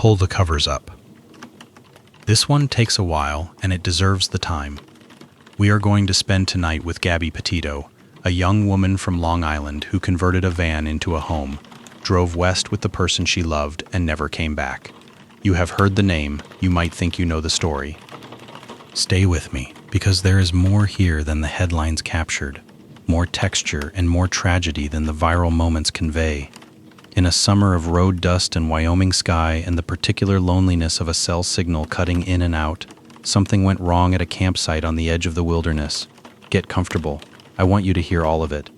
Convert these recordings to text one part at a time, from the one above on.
Pull the covers up. This one takes a while, and it deserves the time. We are going to spend tonight with Gabby Petito, a young woman from Long Island who converted a van into a home, drove west with the person she loved, and never came back. You have heard the name, you might think you know the story. Stay with me, because there is more here than the headlines captured, more texture and more tragedy than the viral moments convey. In a summer of road dust and Wyoming sky and the particular loneliness of a cell signal cutting in and out, something went wrong at a campsite on the edge of the wilderness. Get comfortable. I want you to hear all of it.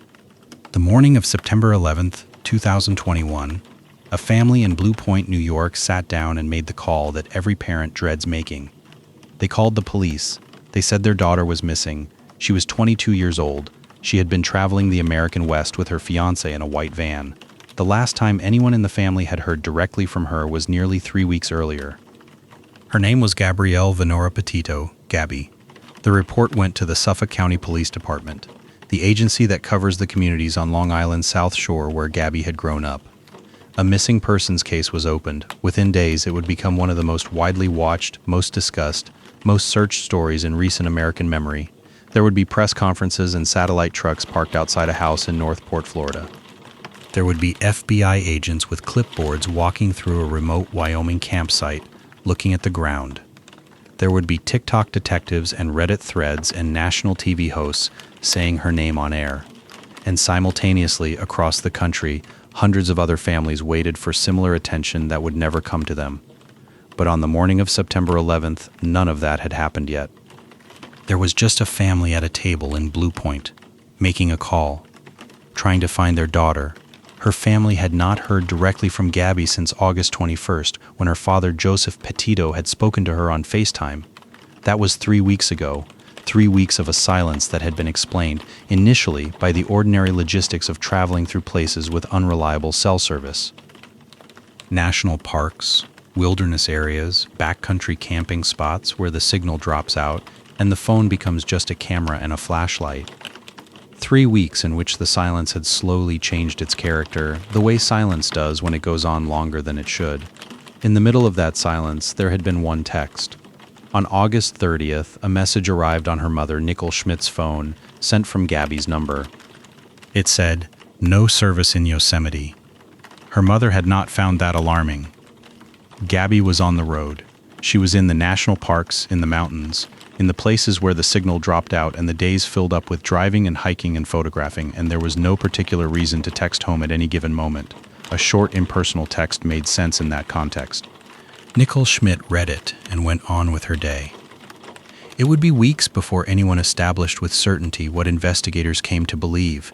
The morning of September 11th, 2021, a family in Blue Point, New York sat down and made the call that every parent dreads making. They called the police. They said their daughter was missing. She was 22 years old. She had been traveling the American West with her fiancé in a white van. The last time anyone in the family had heard directly from her was nearly 3 weeks earlier. Her name was Gabrielle Venora Petito, Gabby. The report went to the Suffolk County Police Department, the agency that covers the communities on Long Island's South Shore where Gabby had grown up. A missing persons case was opened. Within days, it would become one of the most widely watched, most discussed, most searched stories in recent American memory. There would be press conferences and satellite trucks parked outside a house in Northport, Florida. There would be FBI agents with clipboards walking through a remote Wyoming campsite, looking at the ground. There would be TikTok detectives and Reddit threads and national TV hosts saying her name on air. And simultaneously, across the country, hundreds of other families waited for similar attention that would never come to them. But on the morning of September 11th, none of that had happened yet. There was just a family at a table in Blue Point, making a call, trying to find their daughter. Her family had not heard directly from Gabby since August 21st, when her father Joseph Petito had spoken to her on FaceTime. That was 3 weeks ago, 3 weeks of a silence that had been explained, initially, by the ordinary logistics of traveling through places with unreliable cell service. National parks, wilderness areas, backcountry camping spots where the signal drops out, and the phone becomes just a camera and a flashlight. 3 weeks in which the silence had slowly changed its character, the way silence does when it goes on longer than it should. In the middle of that silence, there had been one text. On August 30th, a message arrived on her mother Nichole Schmidt's phone, sent from Gabby's number. It said, "No service in Yosemite." Her mother had not found that alarming. Gabby was on the road. She was in the national parks, in the mountains, in the places where the signal dropped out and the days filled up with driving and hiking and photographing, and there was no particular reason to text home at any given moment. A short, impersonal text made sense in that context. Nichole Schmidt read it and went on with her day. It would be weeks before anyone established with certainty what investigators came to believe,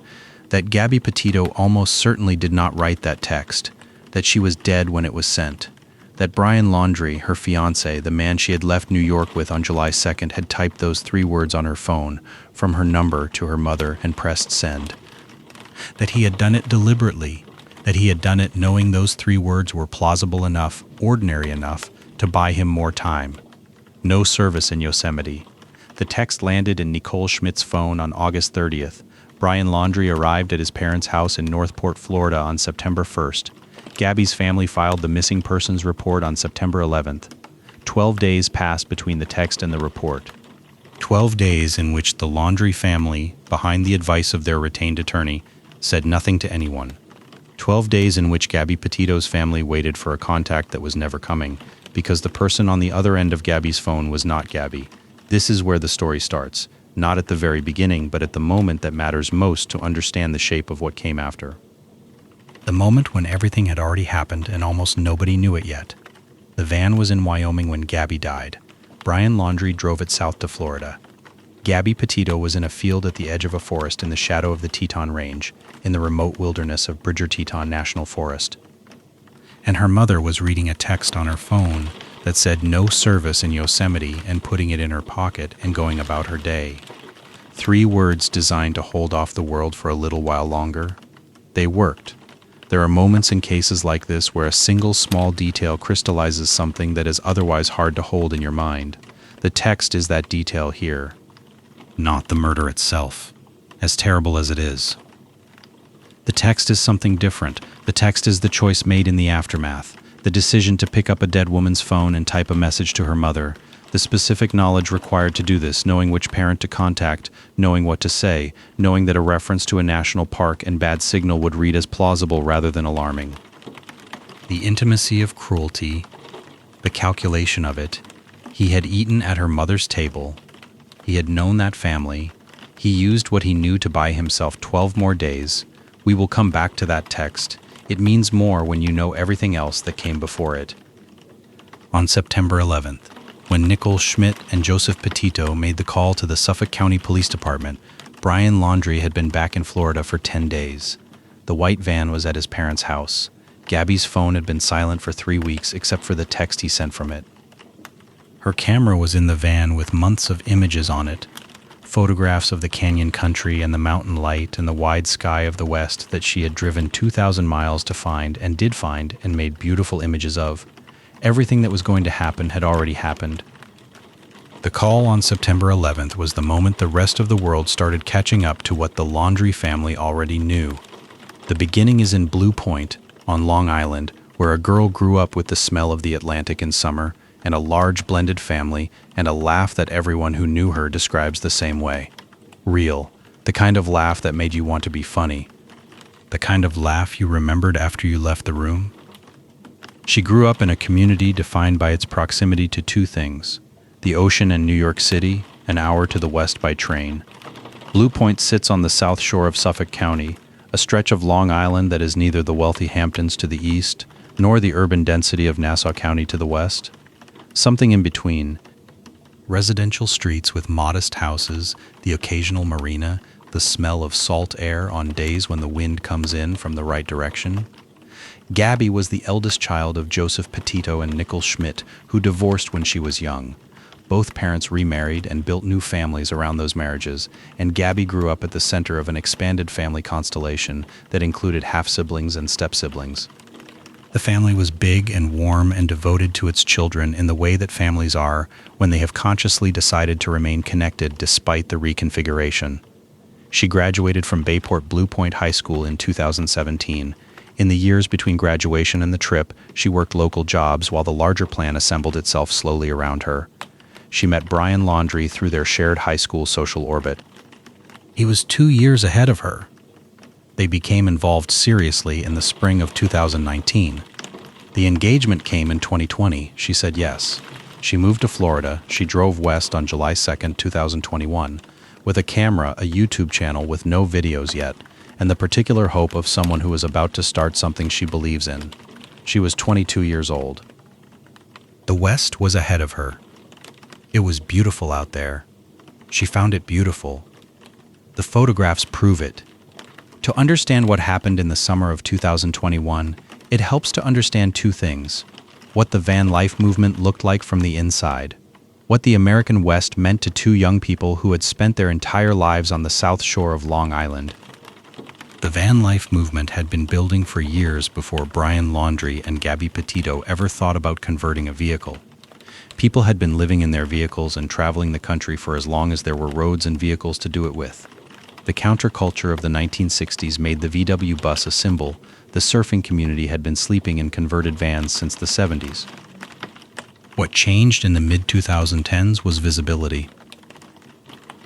that Gabby Petito almost certainly did not write that text, that she was dead when it was sent, that Brian Laundrie, her fiancé, the man she had left New York with on July 2nd, had typed those 3 words on her phone from her number to her mother and pressed send. That he had done it deliberately, that he had done it knowing those 3 words were plausible enough, ordinary enough, to buy him more time. No service in Yosemite. The text landed in Nichole Schmidt's phone on August 30th. Brian Laundrie arrived at his parents' house in Northport, Florida on September 1st. Gabby's family filed the missing persons report on September 11th. 12 days passed between the text and the report. 12 days in which the Laundrie family, behind the advice of their retained attorney, said nothing to anyone. 12 days in which Gabby Petito's family waited for a contact that was never coming, because the person on the other end of Gabby's phone was not Gabby. This is where the story starts, not at the very beginning, but at the moment that matters most to understand the shape of what came after. The moment when everything had already happened and almost nobody knew it yet. The van was in Wyoming when Gabby died. Brian Laundrie drove it south to Florida. Gabby Petito was in a field at the edge of a forest in the shadow of the Teton Range, in the remote wilderness of Bridger-Teton National Forest. And her mother was reading a text on her phone that said no service in Yosemite and putting it in her pocket and going about her day. 3 words designed to hold off the world for a little while longer. They worked. There are moments in cases like this where a single small detail crystallizes something that is otherwise hard to hold in your mind. The text is that detail here. Not the murder itself, as terrible as it is. The text is something different. The text is the choice made in the aftermath. The decision to pick up a dead woman's phone and type a message to her mother, the specific knowledge required to do this, knowing which parent to contact, knowing what to say, knowing that a reference to a national park and bad signal would read as plausible rather than alarming. The intimacy of cruelty, the calculation of it. He had eaten at her mother's table. He had known that family. He used what he knew to buy himself 12 more days. We will come back to that text. It means more when you know everything else that came before it. On September 11th, when Nichole Schmidt and Joseph Petito made the call to the Suffolk County Police Department, Brian Laundrie had been back in Florida for 10 days. The white van was at his parents' house. Gabby's phone had been silent for 3 weeks except for the text he sent from it. Her camera was in the van with months of images on it, photographs of the canyon country and the mountain light and the wide sky of the west that she had driven 2,000 miles to find and did find and made beautiful images of. Everything that was going to happen had already happened. The call on September 11th was the moment the rest of the world started catching up to what the Laundrie family already knew. The beginning is in Blue Point, on Long Island, where a girl grew up with the smell of the Atlantic in summer, and a large blended family, and a laugh that everyone who knew her describes the same way. Real, the kind of laugh that made you want to be funny. The kind of laugh you remembered after you left the room. She grew up in a community defined by its proximity to two things: the ocean and New York City, an hour to the west by train. Blue Point sits on the south shore of Suffolk County, a stretch of Long Island that is neither the wealthy Hamptons to the east, nor the urban density of Nassau County to the west. Something in between. Residential streets with modest houses, the occasional marina, the smell of salt air on days when the wind comes in from the right direction. Gabby was the eldest child of Joseph Petito and Nichole Schmidt, who divorced when she was young. Both parents remarried and built new families around those marriages, and Gabby grew up at the center of an expanded family constellation that included half-siblings and step-siblings. The family was big and warm and devoted to its children in the way that families are when they have consciously decided to remain connected despite the reconfiguration. She graduated from Bayport Blue Point High School in 2017. In the years between graduation and the trip, she worked local jobs while the larger plan assembled itself slowly around her. She met Brian Laundrie through their shared high school social orbit. He was 2 years ahead of her. They became involved seriously in the spring of 2019. The engagement came in 2020. She said yes. She moved to Florida. She drove west on July 2nd, 2021, with a camera, a YouTube channel with no videos yet, and the particular hope of someone who was about to start something she believes in. She was 22 years old. The West was ahead of her. It was beautiful out there. She found it beautiful. The photographs prove it. To understand what happened in the summer of 2021, it helps to understand two things: what the van life movement looked like from the inside, what the American West meant to two young people who had spent their entire lives on the south shore of Long Island. The van life movement had been building for years before Brian Laundrie and Gabby Petito ever thought about converting a vehicle. People had been living in their vehicles and traveling the country for as long as there were roads and vehicles to do it with. The counterculture of the 1960s made the VW bus a symbol. The surfing community had been sleeping in converted vans since the 70s. What changed in the mid-2010s was visibility.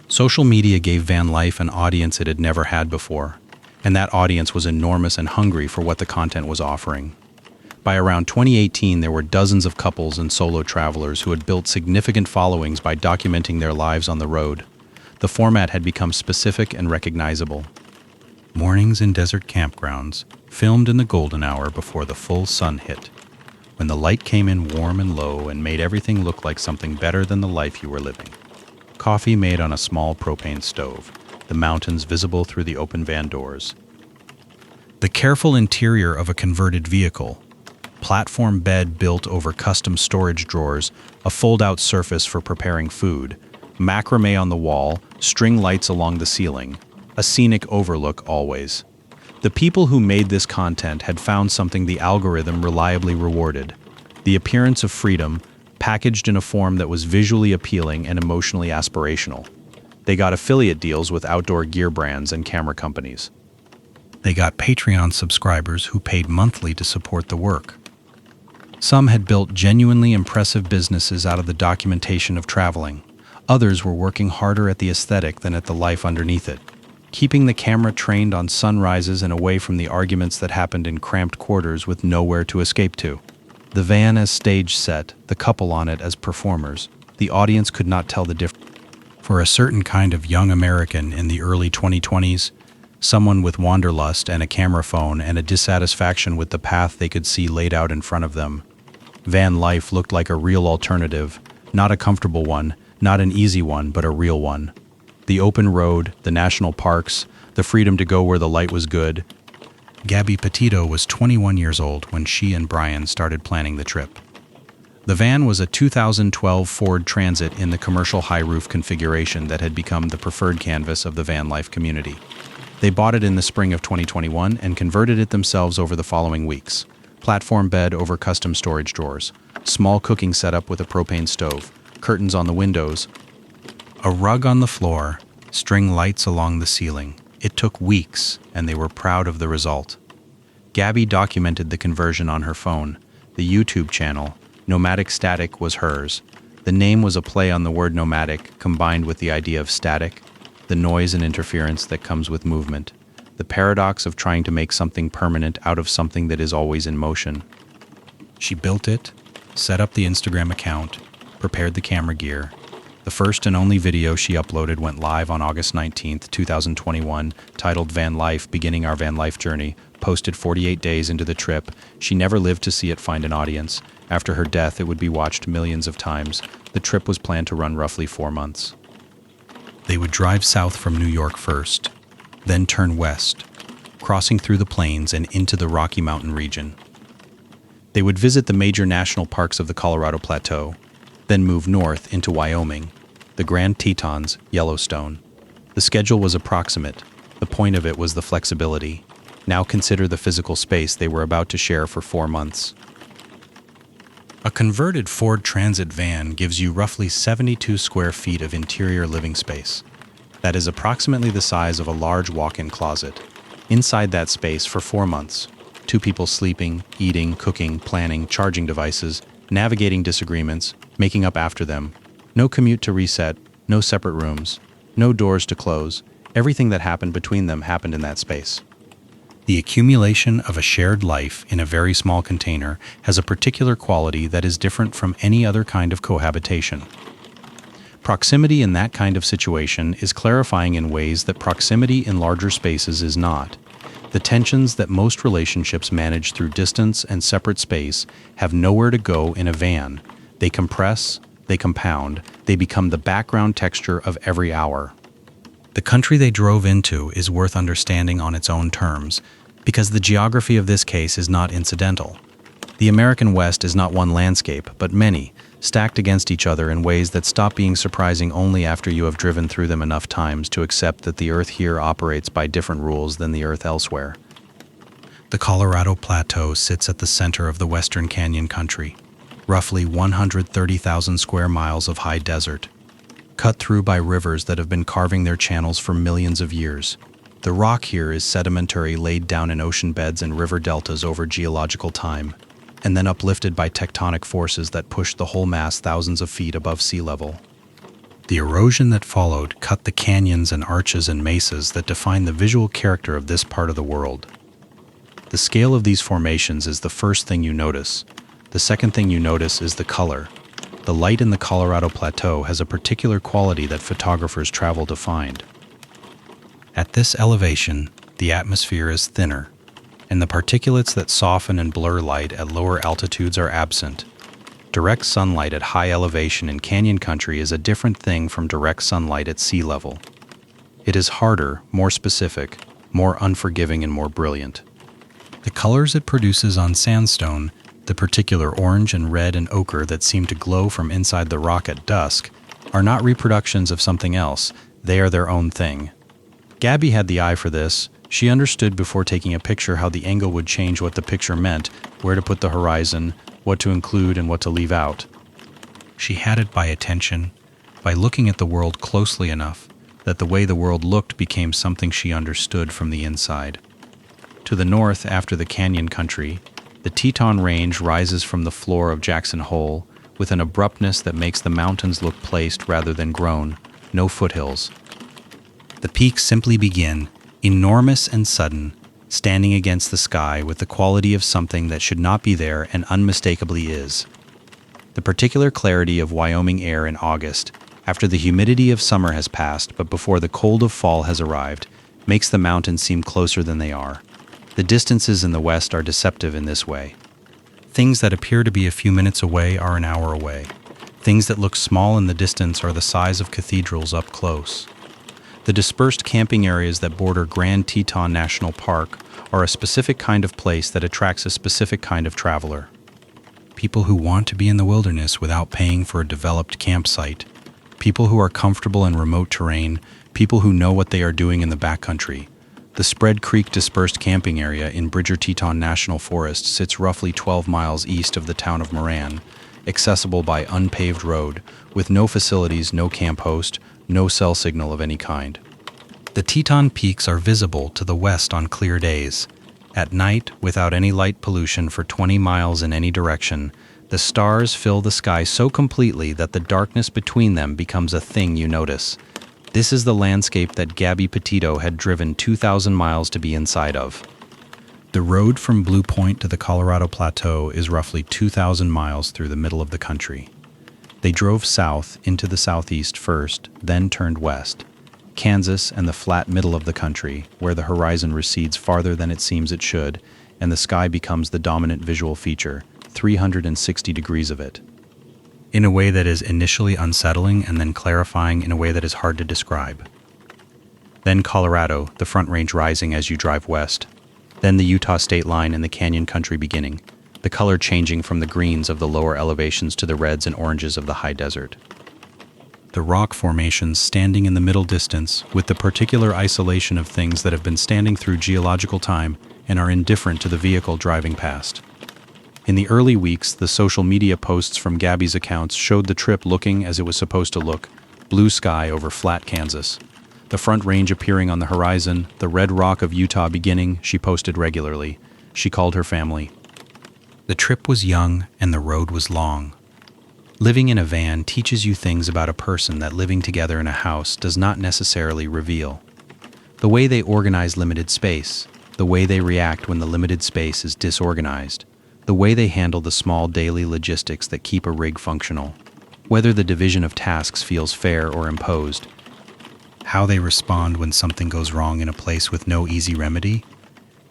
Social media gave van life an audience it had never had before, and that audience was enormous and hungry for what the content was offering. By around 2018, there were dozens of couples and solo travelers who had built significant followings by documenting their lives on the road. The format had become specific and recognizable. Mornings in desert campgrounds, filmed in the golden hour before the full sun hit, when the light came in warm and low and made everything look like something better than the life you were living. Coffee made on a small propane stove, the mountains visible through the open van doors. The careful interior of a converted vehicle, platform bed built over custom storage drawers, a fold-out surface for preparing food, macrame on the wall, string lights along the ceiling, a scenic overlook always. The people who made this content had found something the algorithm reliably rewarded: the appearance of freedom, packaged in a form that was visually appealing and emotionally aspirational. They got affiliate deals with outdoor gear brands and camera companies. They got Patreon subscribers who paid monthly to support the work. Some had built genuinely impressive businesses out of the documentation of traveling. Others were working harder at the aesthetic than at the life underneath it, keeping the camera trained on sunrises and away from the arguments that happened in cramped quarters with nowhere to escape to. The van as stage set, the couple on it as performers. The audience could not tell the difference. For a certain kind of young American in the early 2020s, someone with wanderlust and a camera phone and a dissatisfaction with the path they could see laid out in front of them, van life looked like a real alternative, not a comfortable one, not an easy one, but a real one. The open road, the national parks, the freedom to go where the light was good. Gabby Petito was 21 years old when she and Brian started planning the trip. The van was a 2012 Ford Transit in the commercial high-roof configuration that had become the preferred canvas of the van life community. They bought it in the spring of 2021 and converted it themselves over the following weeks. Platform bed over custom storage drawers, small cooking setup with a propane stove, curtains on the windows, a rug on the floor, string lights along the ceiling. It took weeks, and they were proud of the result. Gabby documented the conversion on her phone. The YouTube channel, Nomadic Static, was hers. The name was a play on the word nomadic, combined with the idea of static, the noise and interference that comes with movement, the paradox of trying to make something permanent out of something that is always in motion. She built it, set up the Instagram account, prepared the camera gear. The first and only video she uploaded went live on August 19th, 2021, titled Van Life, Beginning Our Van Life Journey, posted 48 days into the trip. She never lived to see it find an audience. After her death, it would be watched millions of times. The trip was planned to run roughly 4 months. They would drive south from New York first, then turn west, crossing through the plains and into the Rocky Mountain region. They would visit the major national parks of the Colorado Plateau, then move north into Wyoming, the Grand Tetons, Yellowstone. The schedule was approximate. The point of it was the flexibility. Now consider the physical space they were about to share for 4 months. A converted Ford Transit van gives you roughly 72 square feet of interior living space. That is approximately the size of a large walk-in closet. Inside that space for 4 months, 2 people sleeping, eating, cooking, planning, charging devices, navigating disagreements, making up after them. No commute to reset, no separate rooms, no doors to close. Everything that happened between them happened in that space. The accumulation of a shared life in a very small container has a particular quality that is different from any other kind of cohabitation. Proximity in that kind of situation is clarifying in ways that proximity in larger spaces is not. The tensions that most relationships manage through distance and separate space have nowhere to go in a van. They compress, they compound, they become the background texture of every hour. The country they drove into is worth understanding on its own terms, because the geography of this case is not incidental. The American West is not one landscape, but many, stacked against each other in ways that stop being surprising only after you have driven through them enough times to accept that the Earth here operates by different rules than the Earth elsewhere. The Colorado Plateau sits at the center of the Western Canyon Country, roughly 130,000 square miles of high desert, cut through by rivers that have been carving their channels for millions of years. The rock here is sedimentary, laid down in ocean beds and river deltas over geological time, and then uplifted by tectonic forces that pushed the whole mass thousands of feet above sea level. The erosion that followed cut the canyons and arches and mesas that define the visual character of this part of the world. The scale of these formations is the first thing you notice. The second thing you notice is the color. The light in the Colorado Plateau has a particular quality that photographers travel to find. At this elevation, the atmosphere is thinner, and the particulates that soften and blur light at lower altitudes are absent. Direct sunlight at high elevation in canyon country is a different thing from direct sunlight at sea level. It is harder, more specific, more unforgiving, and more brilliant. The colors it produces on sandstone, the particular orange and red and ochre that seem to glow from inside the rock at dusk, are not reproductions of something else. They are their own thing. Gabby had the eye for this. She understood before taking a picture how the angle would change what the picture meant, where to put the horizon, what to include and what to leave out. She had it by attention, by looking at the world closely enough that the way the world looked became something she understood from the inside. To the north, after the canyon country, The Teton Range rises from the floor of Jackson Hole with an abruptness that makes the mountains look placed rather than grown, no foothills. The peaks simply begin, enormous and sudden, standing against the sky with the quality of something that should not be there and unmistakably is. The particular clarity of Wyoming air in August, after the humidity of summer has passed but before the cold of fall has arrived, makes the mountains seem closer than they are. The distances in the west are deceptive in this way. Things that appear to be a few minutes away are an hour away. Things that look small in the distance are the size of cathedrals up close. The dispersed camping areas that border Grand Teton National Park are a specific kind of place that attracts a specific kind of traveler. People who want to be in the wilderness without paying for a developed campsite. People who are comfortable in remote terrain. People who know what they are doing in the backcountry. The Spread Creek Dispersed Camping Area in Bridger Teton National Forest sits roughly 12 miles east of the town of Moran, accessible by unpaved road, with no facilities, no camp host, no cell signal of any kind. The Teton Peaks are visible to the west on clear days. At night, without any light pollution for 20 miles in any direction, the stars fill the sky so completely that the darkness between them becomes a thing you notice. This is the landscape that Gabby Petito had driven 2,000 miles to be inside of. The road from Blue Point to the Colorado Plateau is roughly 2,000 miles through the middle of the country. They drove south into the southeast first, then turned west. Kansas and the flat middle of the country, where the horizon recedes farther than it seems it should, and the sky becomes the dominant visual feature, 360 degrees of it. In a way that is initially unsettling and then clarifying in a way that is hard to describe. Then Colorado, the Front Range rising as you drive west. Then the Utah state line and the canyon country beginning, the color changing from the greens of the lower elevations to the reds and oranges of the high desert. The rock formations standing in the middle distance with the particular isolation of things that have been standing through geological time and are indifferent to the vehicle driving past. In the early weeks, the social media posts from Gabby's accounts showed the trip looking as it was supposed to look, blue sky over flat Kansas. The Front Range appearing on the horizon, the red rock of Utah beginning, she posted regularly. She called her family. The trip was young and the road was long. Living in a van teaches you things about a person that living together in a house does not necessarily reveal. The way they organize limited space, the way they react when the limited space is disorganized, the way they handle the small daily logistics that keep a rig functional, whether the division of tasks feels fair or imposed, how they respond when something goes wrong in a place with no easy remedy.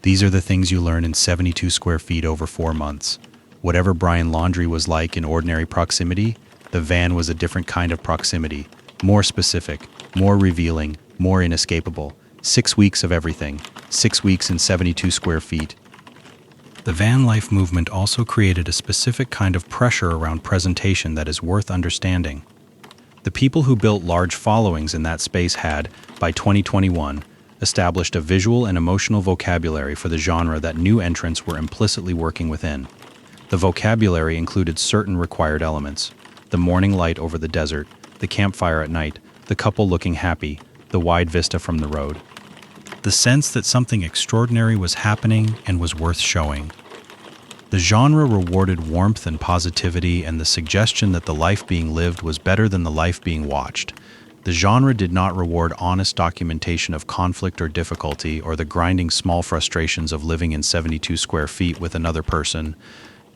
These are the things you learn in 72 square feet over 4 months. Whatever Brian Laundrie was like in ordinary proximity, the van was a different kind of proximity, more specific, more revealing, more inescapable. 6 weeks of everything, 6 weeks in 72 square feet. The van life movement also created a specific kind of pressure around presentation that is worth understanding. The people who built large followings in that space had, by 2021, established a visual and emotional vocabulary for the genre that new entrants were implicitly working within. The vocabulary included certain required elements: the morning light over the desert, the campfire at night, the couple looking happy, the wide vista from the road. The sense that something extraordinary was happening and was worth showing. The genre rewarded warmth and positivity and the suggestion that the life being lived was better than the life being watched. The genre did not reward honest documentation of conflict or difficulty or the grinding small frustrations of living in 72 square feet with another person.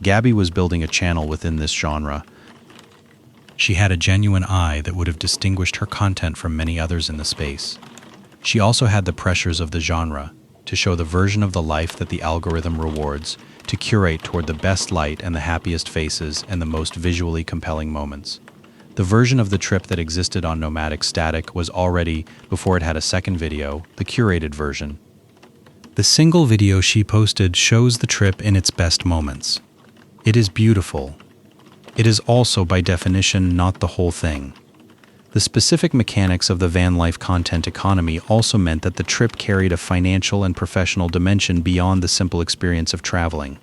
Gabby was building a channel within this genre. She had a genuine eye that would have distinguished her content from many others in the space. She also had the pressures of the genre, to show the version of the life that the algorithm rewards, to curate toward the best light and the happiest faces and the most visually compelling moments. The version of the trip that existed on Nomadic Static was already, before it had a second video, the curated version. The single video she posted shows the trip in its best moments. It is beautiful. It is also, by definition, not the whole thing. The specific mechanics of the van life content economy also meant that the trip carried a financial and professional dimension beyond the simple experience of traveling.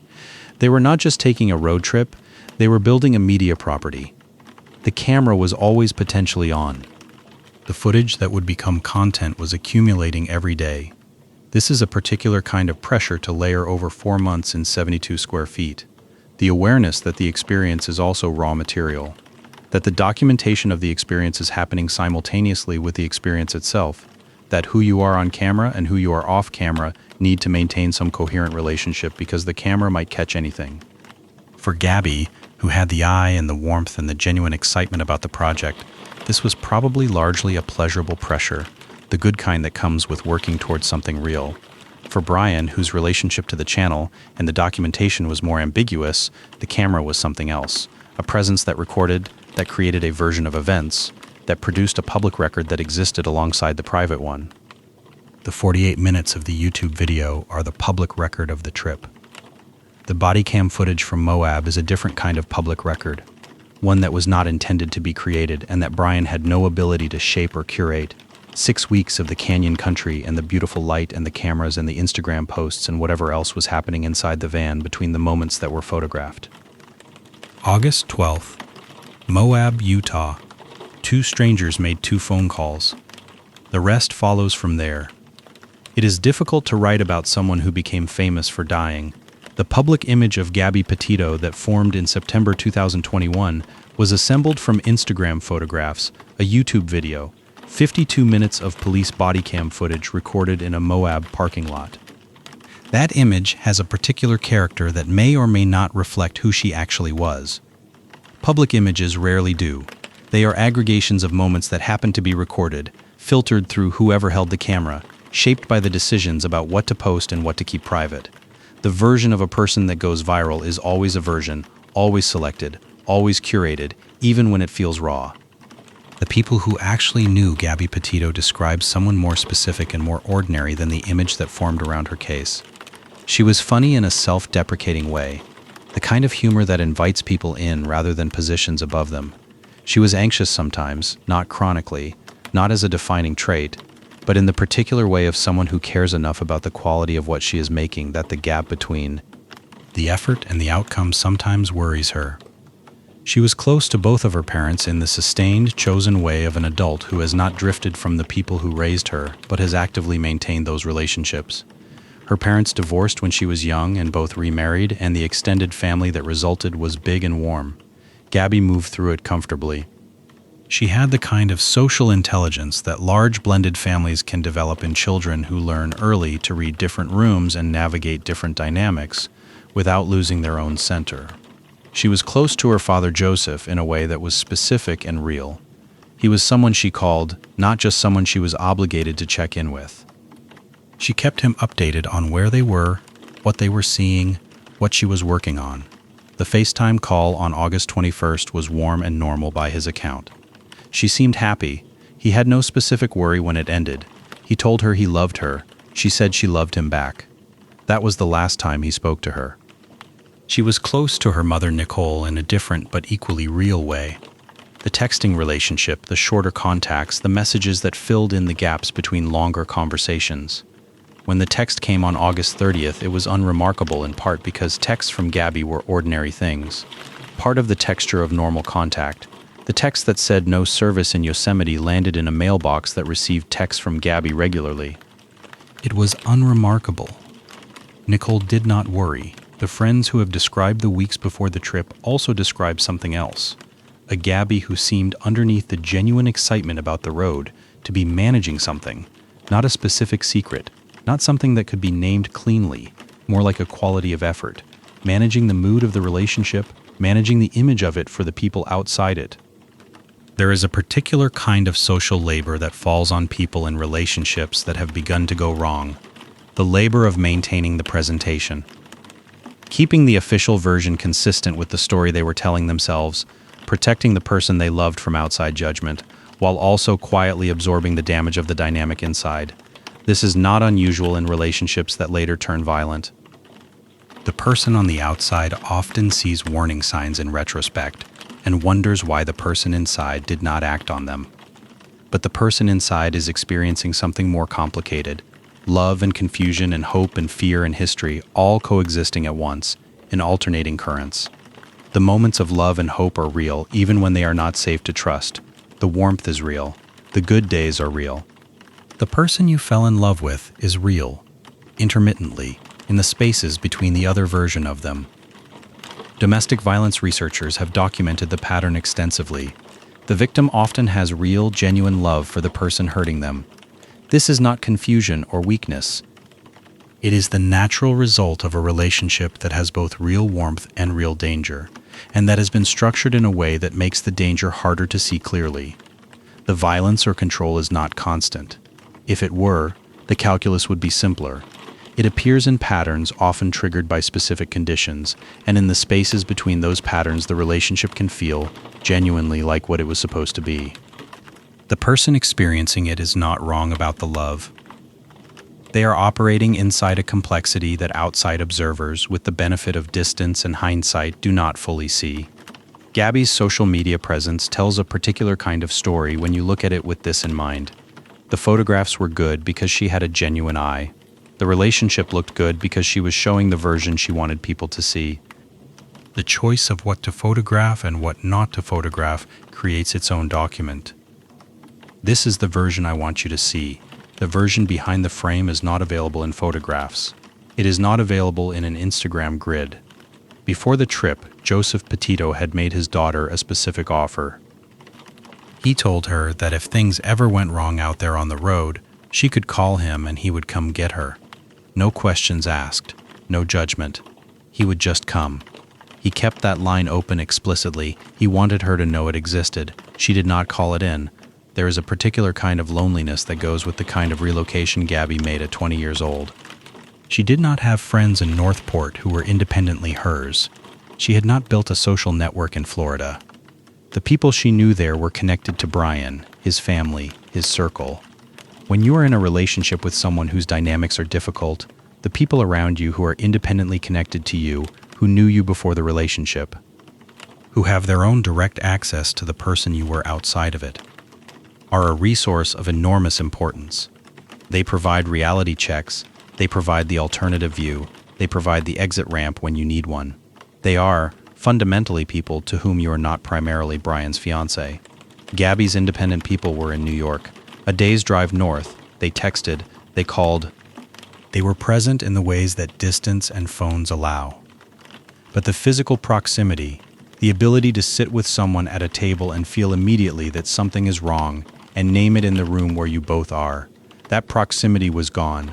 They were not just taking a road trip, they were building a media property. The camera was always potentially on. The footage that would become content was accumulating every day. This is a particular kind of pressure to layer over 4 months in 72 square feet. The awareness that the experience is also raw material, that the documentation of the experience is happening simultaneously with the experience itself, that who you are on camera and who you are off camera need to maintain some coherent relationship because the camera might catch anything. For Gabby, who had the eye and the warmth and the genuine excitement about the project, this was probably largely a pleasurable pressure, the good kind that comes with working towards something real. For Brian, whose relationship to the channel and the documentation was more ambiguous, the camera was something else, a presence that recorded, that created a version of events, that produced a public record that existed alongside the private one. The 48 minutes of the YouTube video are the public record of the trip. The bodycam footage from Moab is a different kind of public record, one that was not intended to be created and that Brian had no ability to shape or curate. 6 weeks of the canyon country and the beautiful light and the cameras and the Instagram posts and whatever else was happening inside the van between the moments that were photographed. August 12th, Moab, Utah. 2 strangers made 2 phone calls. The rest follows from there. It is difficult to write about someone who became famous for dying. The public image of Gabby Petito that formed in September 2021 was assembled from Instagram photographs, a YouTube video, 52 minutes of police bodycam footage recorded in a Moab parking lot. That image has a particular character that may or may not reflect who she actually was. Public images rarely do. They are aggregations of moments that happen to be recorded, filtered through whoever held the camera, shaped by the decisions about what to post and what to keep private. The version of a person that goes viral is always a version, always selected, always curated, even when it feels raw. The people who actually knew Gabby Petito described someone more specific and more ordinary than the image that formed around her case. She was funny in a self-deprecating way, the kind of humor that invites people in rather than positions above them. She was anxious sometimes, not chronically, not as a defining trait, but in the particular way of someone who cares enough about the quality of what she is making that the gap between the effort and the outcome sometimes worries her. She was close to both of her parents in the sustained, chosen way of an adult who has not drifted from the people who raised her, but has actively maintained those relationships. Her parents divorced when she was young and both remarried, and the extended family that resulted was big and warm. Gabby moved through it comfortably. She had the kind of social intelligence that large blended families can develop in children who learn early to read different rooms and navigate different dynamics without losing their own center. She was close to her father Joseph in a way that was specific and real. He was someone she called, not just someone she was obligated to check in with. She kept him updated on where they were, what they were seeing, what she was working on. The FaceTime call on August 21st was warm and normal by his account. She seemed happy. He had no specific worry when it ended. He told her he loved her. She said she loved him back. That was the last time he spoke to her. She was close to her mother Nichole in a different but equally real way. The texting relationship, the shorter contacts, the messages that filled in the gaps between longer conversations. When the text came on August 30th, it was unremarkable in part because texts from Gabby were ordinary things, part of the texture of normal contact. The text that said no service in Yosemite landed in a mailbox that received texts from Gabby regularly. It was unremarkable. Nichole did not worry. The friends who have described the weeks before the trip also described something else. A Gabby who seemed underneath the genuine excitement about the road to be managing something, not a specific secret, not something that could be named cleanly, more like a quality of effort, managing the mood of the relationship, managing the image of it for the people outside it. There is a particular kind of social labor that falls on people in relationships that have begun to go wrong, the labor of maintaining the presentation. Keeping the official version consistent with the story they were telling themselves, protecting the person they loved from outside judgment, while also quietly absorbing the damage of the dynamic inside. This is not unusual in relationships that later turn violent. The person on the outside often sees warning signs in retrospect and wonders why the person inside did not act on them. But the person inside is experiencing something more complicated. Love and confusion and hope and fear and history all coexisting at once, in alternating currents. The moments of love and hope are real even when they are not safe to trust. The warmth is real. The good days are real. The person you fell in love with is real. intermittently, in the spaces between the other version of them. Domestic violence researchers have documented the pattern extensively. The victim often has real, genuine love for the person hurting them. This is not confusion or weakness. It is the natural result of a relationship that has both real warmth and real danger, and that has been structured in a way that makes the danger harder to see clearly. The violence or control is not constant. If it were, the calculus would be simpler. It appears in patterns often triggered by specific conditions, and in the spaces between those patterns the relationship can feel genuinely like what it was supposed to be. The person experiencing it is not wrong about the love. They are operating inside a complexity that outside observers, with the benefit of distance and hindsight, do not fully see. Gabby's social media presence tells a particular kind of story when you look at it with this in mind. The photographs were good because she had a genuine eye. The relationship looked good because she was showing the version she wanted people to see. The choice of what to photograph and what not to photograph creates its own document. This is the version I want you to see. The version behind the frame is not available in photographs. It is not available in an Instagram grid. Before the trip, Joseph Petito had made his daughter a specific offer. He told her that if things ever went wrong out there on the road, she could call him and he would come get her. No questions asked, no judgment. He would just come. He kept that line open explicitly. He wanted her to know it existed. She did not call it in. There is a particular kind of loneliness that goes with the kind of relocation Gabby made at 20 years old. She did not have friends in Northport who were independently hers. She had not built a social network in Florida. The people she knew there were connected to Brian, his family, his circle. When you are in a relationship with someone whose dynamics are difficult, the people around you who are independently connected to you, who knew you before the relationship, who have their own direct access to the person you were outside of it, are a resource of enormous importance. They provide reality checks, they provide the alternative view, they provide the exit ramp when you need one. They are, fundamentally, people to whom you are not primarily Brian's fiancé. Gabby's independent people were in New York. A day's drive north, they texted, they called. They were present in the ways that distance and phones allow. But the physical proximity, the ability to sit with someone at a table and feel immediately that something is wrong, and name it in the room where you both are, that proximity was gone.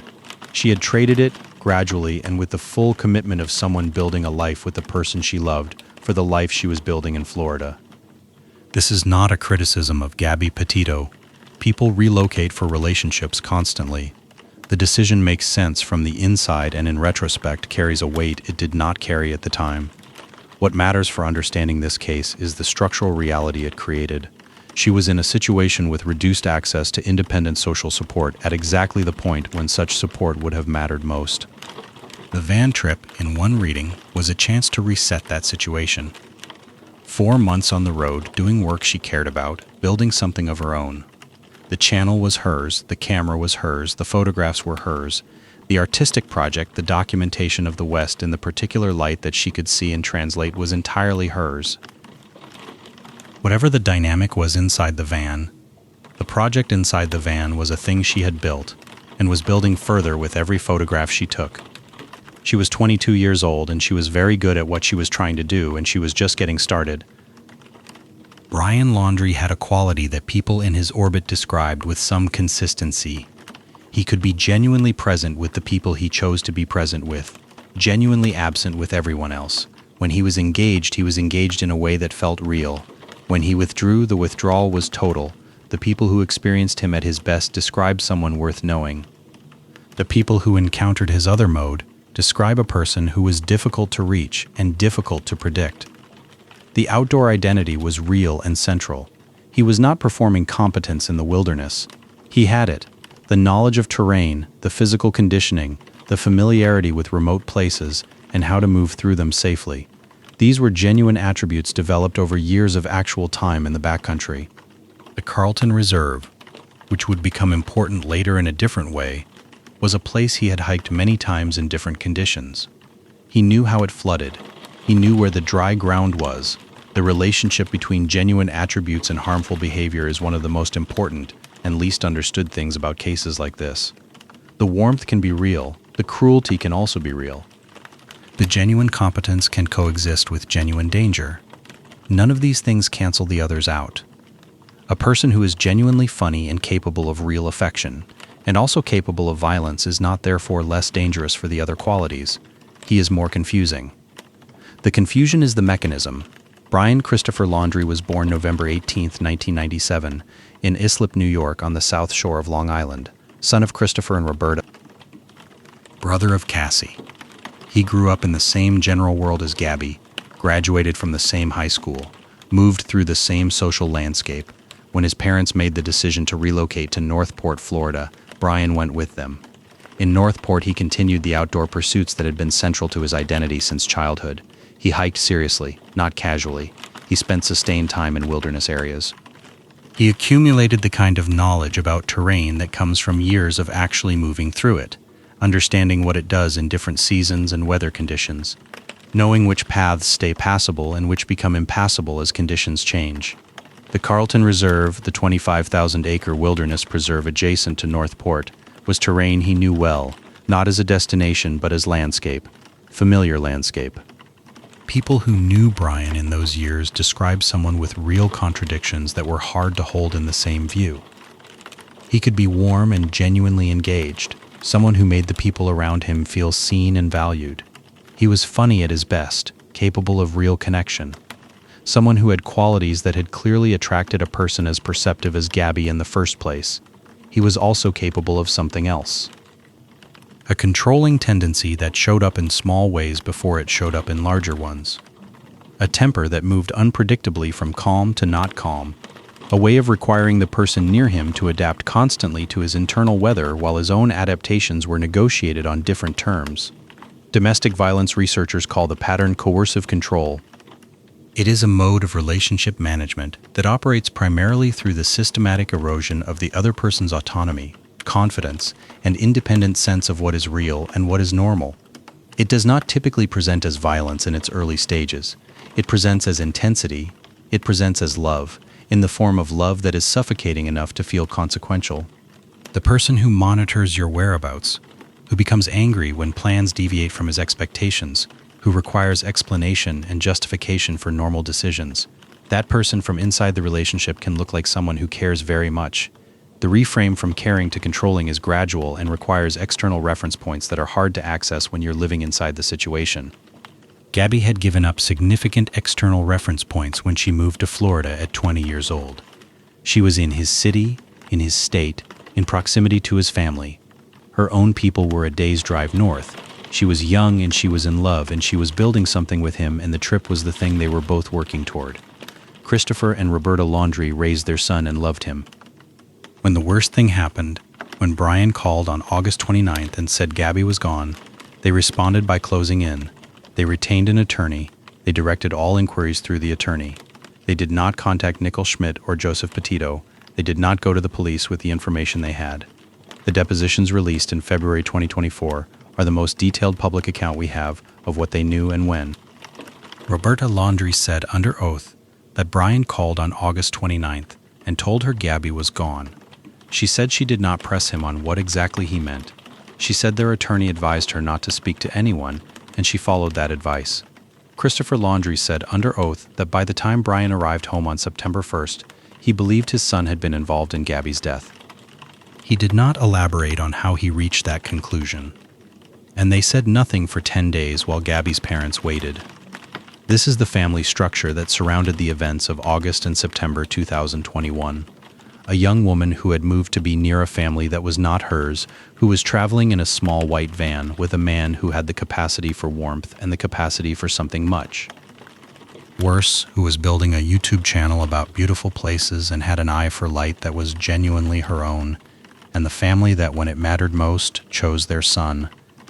She had traded it, gradually and with the full commitment of someone building a life with the person she loved for the life she was building in Florida. This is not a criticism of Gabby Petito. People relocate for relationships constantly. The decision makes sense from the inside and in retrospect carries a weight it did not carry at the time. What matters for understanding this case is the structural reality it created. She was in a situation with reduced access to independent social support at exactly the point when such support would have mattered most. The van trip, in one reading, was a chance to reset that situation. 4 months on the road, doing work she cared about, building something of her own. The channel was hers, the camera was hers, the photographs were hers. The artistic project, the documentation of the West in the particular light that she could see and translate, was entirely hers. Whatever the dynamic was inside the van, the project inside the van was a thing she had built, and was building further with every photograph she took. She was 22 years old, and she was very good at what she was trying to do, and she was just getting started. Brian Laundrie had a quality that people in his orbit described with some consistency. He could be genuinely present with the people he chose to be present with, genuinely absent with everyone else. When he was engaged in a way that felt real. When he withdrew, the withdrawal was total. The people who experienced him at his best described someone worth knowing. The people who encountered his other mode describe a person who was difficult to reach and difficult to predict. The outdoor identity was real and central. He was not performing competence in the wilderness. He had it. The knowledge of terrain, the physical conditioning, the familiarity with remote places, and how to move through them safely. These were genuine attributes developed over years of actual time in the backcountry. The Carlton Reserve, which would become important later in a different way, was a place he had hiked many times in different conditions. He knew how it flooded. He knew where the dry ground was. The relationship between genuine attributes and harmful behavior is one of the most important and least understood things about cases like this. The warmth can be real, the cruelty can also be real. The genuine competence can coexist with genuine danger. None of these things cancel the others out. A person who is genuinely funny and capable of real affection, and also capable of violence, is not therefore less dangerous for the other qualities. He is more confusing. The confusion is the mechanism. Brian Christopher Laundrie was born November 18, 1997, in Islip, New York, on the south shore of Long Island, son of Christopher and Roberta, brother of Cassie. He grew up in the same general world as Gabby, graduated from the same high school, moved through the same social landscape. When his parents made the decision to relocate to Northport, Florida, Brian went with them. In Northport, he continued the outdoor pursuits that had been central to his identity since childhood. He hiked seriously, not casually. He spent sustained time in wilderness areas. He accumulated the kind of knowledge about terrain that comes from years of actually moving through it, understanding what it does in different seasons and weather conditions, knowing which paths stay passable and which become impassable as conditions change. The Carlton Reserve, the 25,000-acre wilderness preserve adjacent to Northport, was terrain he knew well, not as a destination but as landscape, familiar landscape. People who knew Brian in those years described someone with real contradictions that were hard to hold in the same view. He could be warm and genuinely engaged, someone who made the people around him feel seen and valued. He was funny at his best, capable of real connection. Someone who had qualities that had clearly attracted a person as perceptive as Gabby in the first place. He was also capable of something else. A controlling tendency that showed up in small ways before it showed up in larger ones. A temper that moved unpredictably from calm to not calm. A way of requiring the person near him to adapt constantly to his internal weather while his own adaptations were negotiated on different terms. Domestic violence researchers call the pattern coercive control. It is a mode of relationship management that operates primarily through the systematic erosion of the other person's autonomy, confidence, and independent sense of what is real and what is normal. It does not typically present as violence in its early stages. It presents as intensity. It presents as love, in the form of love that is suffocating enough to feel consequential. The person who monitors your whereabouts, who becomes angry when plans deviate from his expectations, who requires explanation and justification for normal decisions. That person from inside the relationship can look like someone who cares very much. The reframe from caring to controlling is gradual and requires external reference points that are hard to access when you're living inside the situation. Gabby had given up significant external reference points when she moved to Florida at 20 years old. She was in his city, in his state, in proximity to his family. Her own people were a day's drive north. She was young and she was in love and she was building something with him, and the trip was the thing they were both working toward. Christopher and Roberta Laundrie raised their son and loved him. When the worst thing happened, when Brian called on August 29th and said Gabby was gone, they responded by closing in. They retained an attorney. They directed all inquiries through the attorney. They did not contact Nichole Schmidt or Joseph Petito. They did not go to the police with the information they had. The depositions released in February 2024 are the most detailed public account we have of what they knew and when. Roberta Laundrie said under oath that Brian called on August 29th and told her Gabby was gone. She said she did not press him on what exactly he meant. She said their attorney advised her not to speak to anyone, and she followed that advice. Christopher Laundrie said under oath that by the time Brian arrived home on September 1st, he believed his son had been involved in Gabby's death. He did not elaborate on how he reached that conclusion, and they said nothing for 10 days while Gabby's parents waited. This is the family structure that surrounded the events of August and September 2021. A young woman who had moved to be near a family that was not hers, who was traveling in a small white van with a man who had the capacity for warmth and the capacity for something much worse, who was building a YouTube channel about beautiful places and had an eye for light that was genuinely her own, and the family that, when it mattered most, chose their son.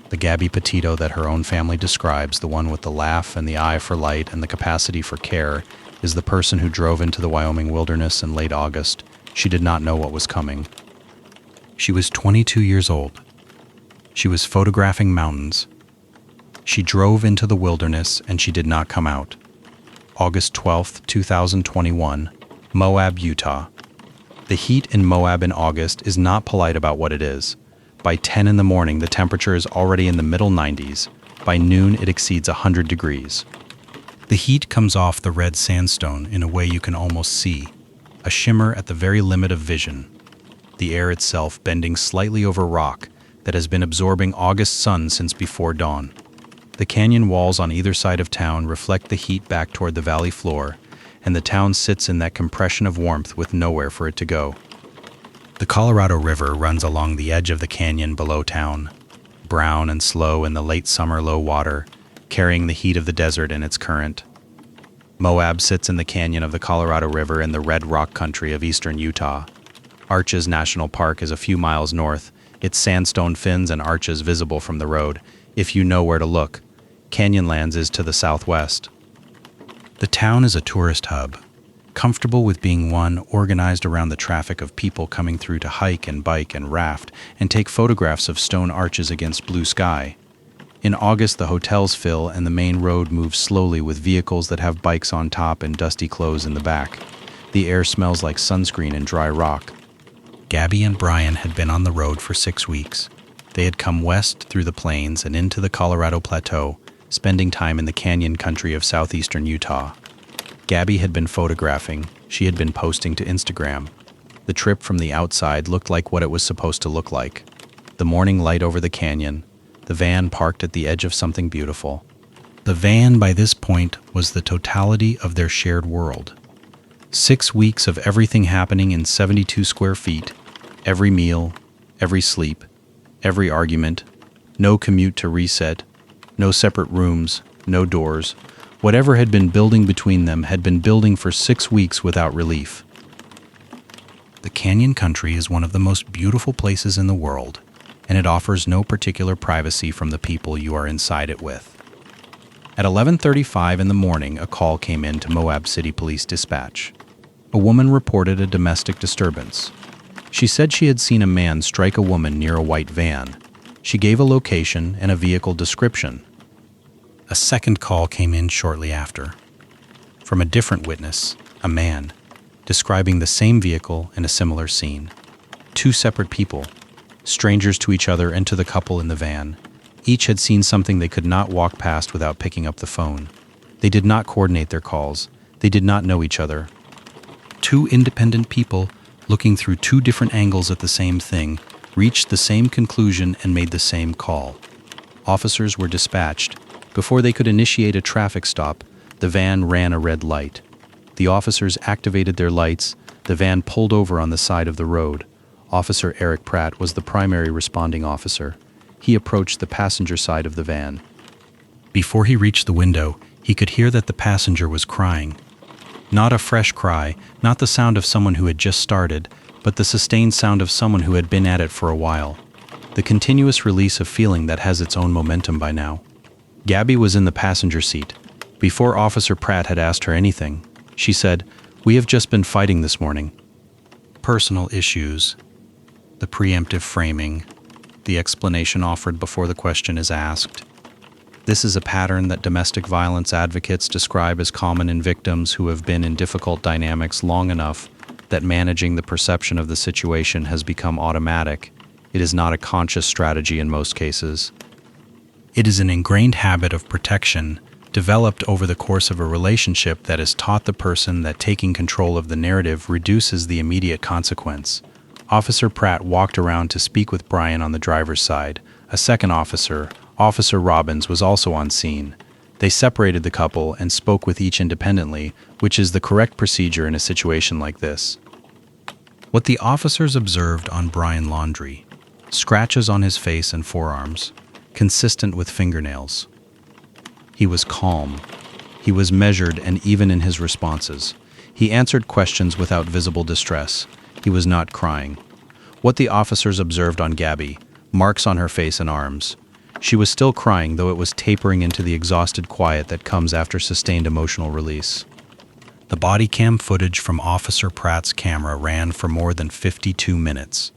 The Gabby Petito that her own family describes, the one with the laugh and the eye for light and the capacity for care, is the person who drove into the Wyoming wilderness in late August. She did not know what was coming. She was 22 years old. She was photographing mountains. She drove into the wilderness and she did not come out. August 12, 2021, Moab, Utah. The heat in Moab in August is not polite about what it is. By 10 in the morning, the temperature is already in the middle 90s. By noon, it exceeds 100 degrees. The heat comes off the red sandstone in a way you can almost see, a shimmer at the very limit of vision. The air itself bending slightly over rock that has been absorbing August sun since before dawn. The canyon walls on either side of town reflect the heat back toward the valley floor, and the town sits in that compression of warmth with nowhere for it to go. The Colorado River runs along the edge of the canyon below town, brown and slow in the late summer low water, carrying the heat of the desert in its current. Moab sits in the canyon of the Colorado River in the red rock country of eastern Utah. Arches National Park is a few miles north, its sandstone fins and arches visible from the road, if you know where to look. Canyonlands is to the southwest. The town is a tourist hub, comfortable with being one organized around the traffic of people coming through to hike and bike and raft and take photographs of stone arches against blue sky. In August, the hotels fill and the main road moves slowly with vehicles that have bikes on top and dusty clothes in the back. The air smells like sunscreen and dry rock. Gabby and Brian had been on the road for 6 weeks. They had come west through the plains and into the Colorado Plateau, spending time in the canyon country of southeastern Utah. Gabby had been photographing. She had been posting to Instagram. The trip from the outside looked like what it was supposed to look like. The morning light over the canyon, the van parked at the edge of something beautiful. The van, by this point, was the totality of their shared world. 6 weeks of everything happening in 72 square feet, every meal, every sleep, every argument, no commute to reset, no separate rooms, no doors. Whatever had been building between them had been building for 6 weeks without relief. The canyon country is one of the most beautiful places in the world, and it offers no particular privacy from the people you are inside it with. At 11:35 in the morning, a call came in to Moab City Police Dispatch. A woman reported a domestic disturbance. She said she had seen a man strike a woman near a white van. She gave a location and a vehicle description. A second call came in shortly after, from a different witness, a man, describing the same vehicle and a similar scene. 2 separate people, strangers to each other and to the couple in the van. Each had seen something they could not walk past without picking up the phone. They did not coordinate their calls. They did not know each other. 2 independent people, looking through 2 different angles at the same thing, reached the same conclusion and made the same call. Officers were dispatched. Before they could initiate a traffic stop, the van ran a red light. The officers activated their lights. The van pulled over on the side of the road. Officer Eric Pratt was the primary responding officer. He approached the passenger side of the van. Before he reached the window, he could hear that the passenger was crying. Not a fresh cry, not the sound of someone who had just started, but the sustained sound of someone who had been at it for a while. The continuous release of feeling that has its own momentum by now. Gabby was in the passenger seat. Before Officer Pratt had asked her anything, she said, "We have just been fighting this morning." Personal issues, the preemptive framing, the explanation offered before the question is asked. This is a pattern that domestic violence advocates describe as common in victims who have been in difficult dynamics long enough that managing the perception of the situation has become automatic. It is not a conscious strategy in most cases. It is an ingrained habit of protection developed over the course of a relationship that has taught the person that taking control of the narrative reduces the immediate consequence. Officer Pratt walked around to speak with Brian on the driver's side. A second officer, Officer Robbins, was also on scene. They separated the couple and spoke with each independently, which is the correct procedure in a situation like this. What the officers observed on Brian Laundrie: scratches on his face and forearms, consistent with fingernails. He was calm. He was measured and even in his responses. He answered questions without visible distress. He was not crying. What the officers observed on Gabby: marks on her face and arms. She was still crying, though it was tapering into the exhausted quiet that comes after sustained emotional release. The bodycam footage from Officer Pratt's camera ran for more than 52 minutes.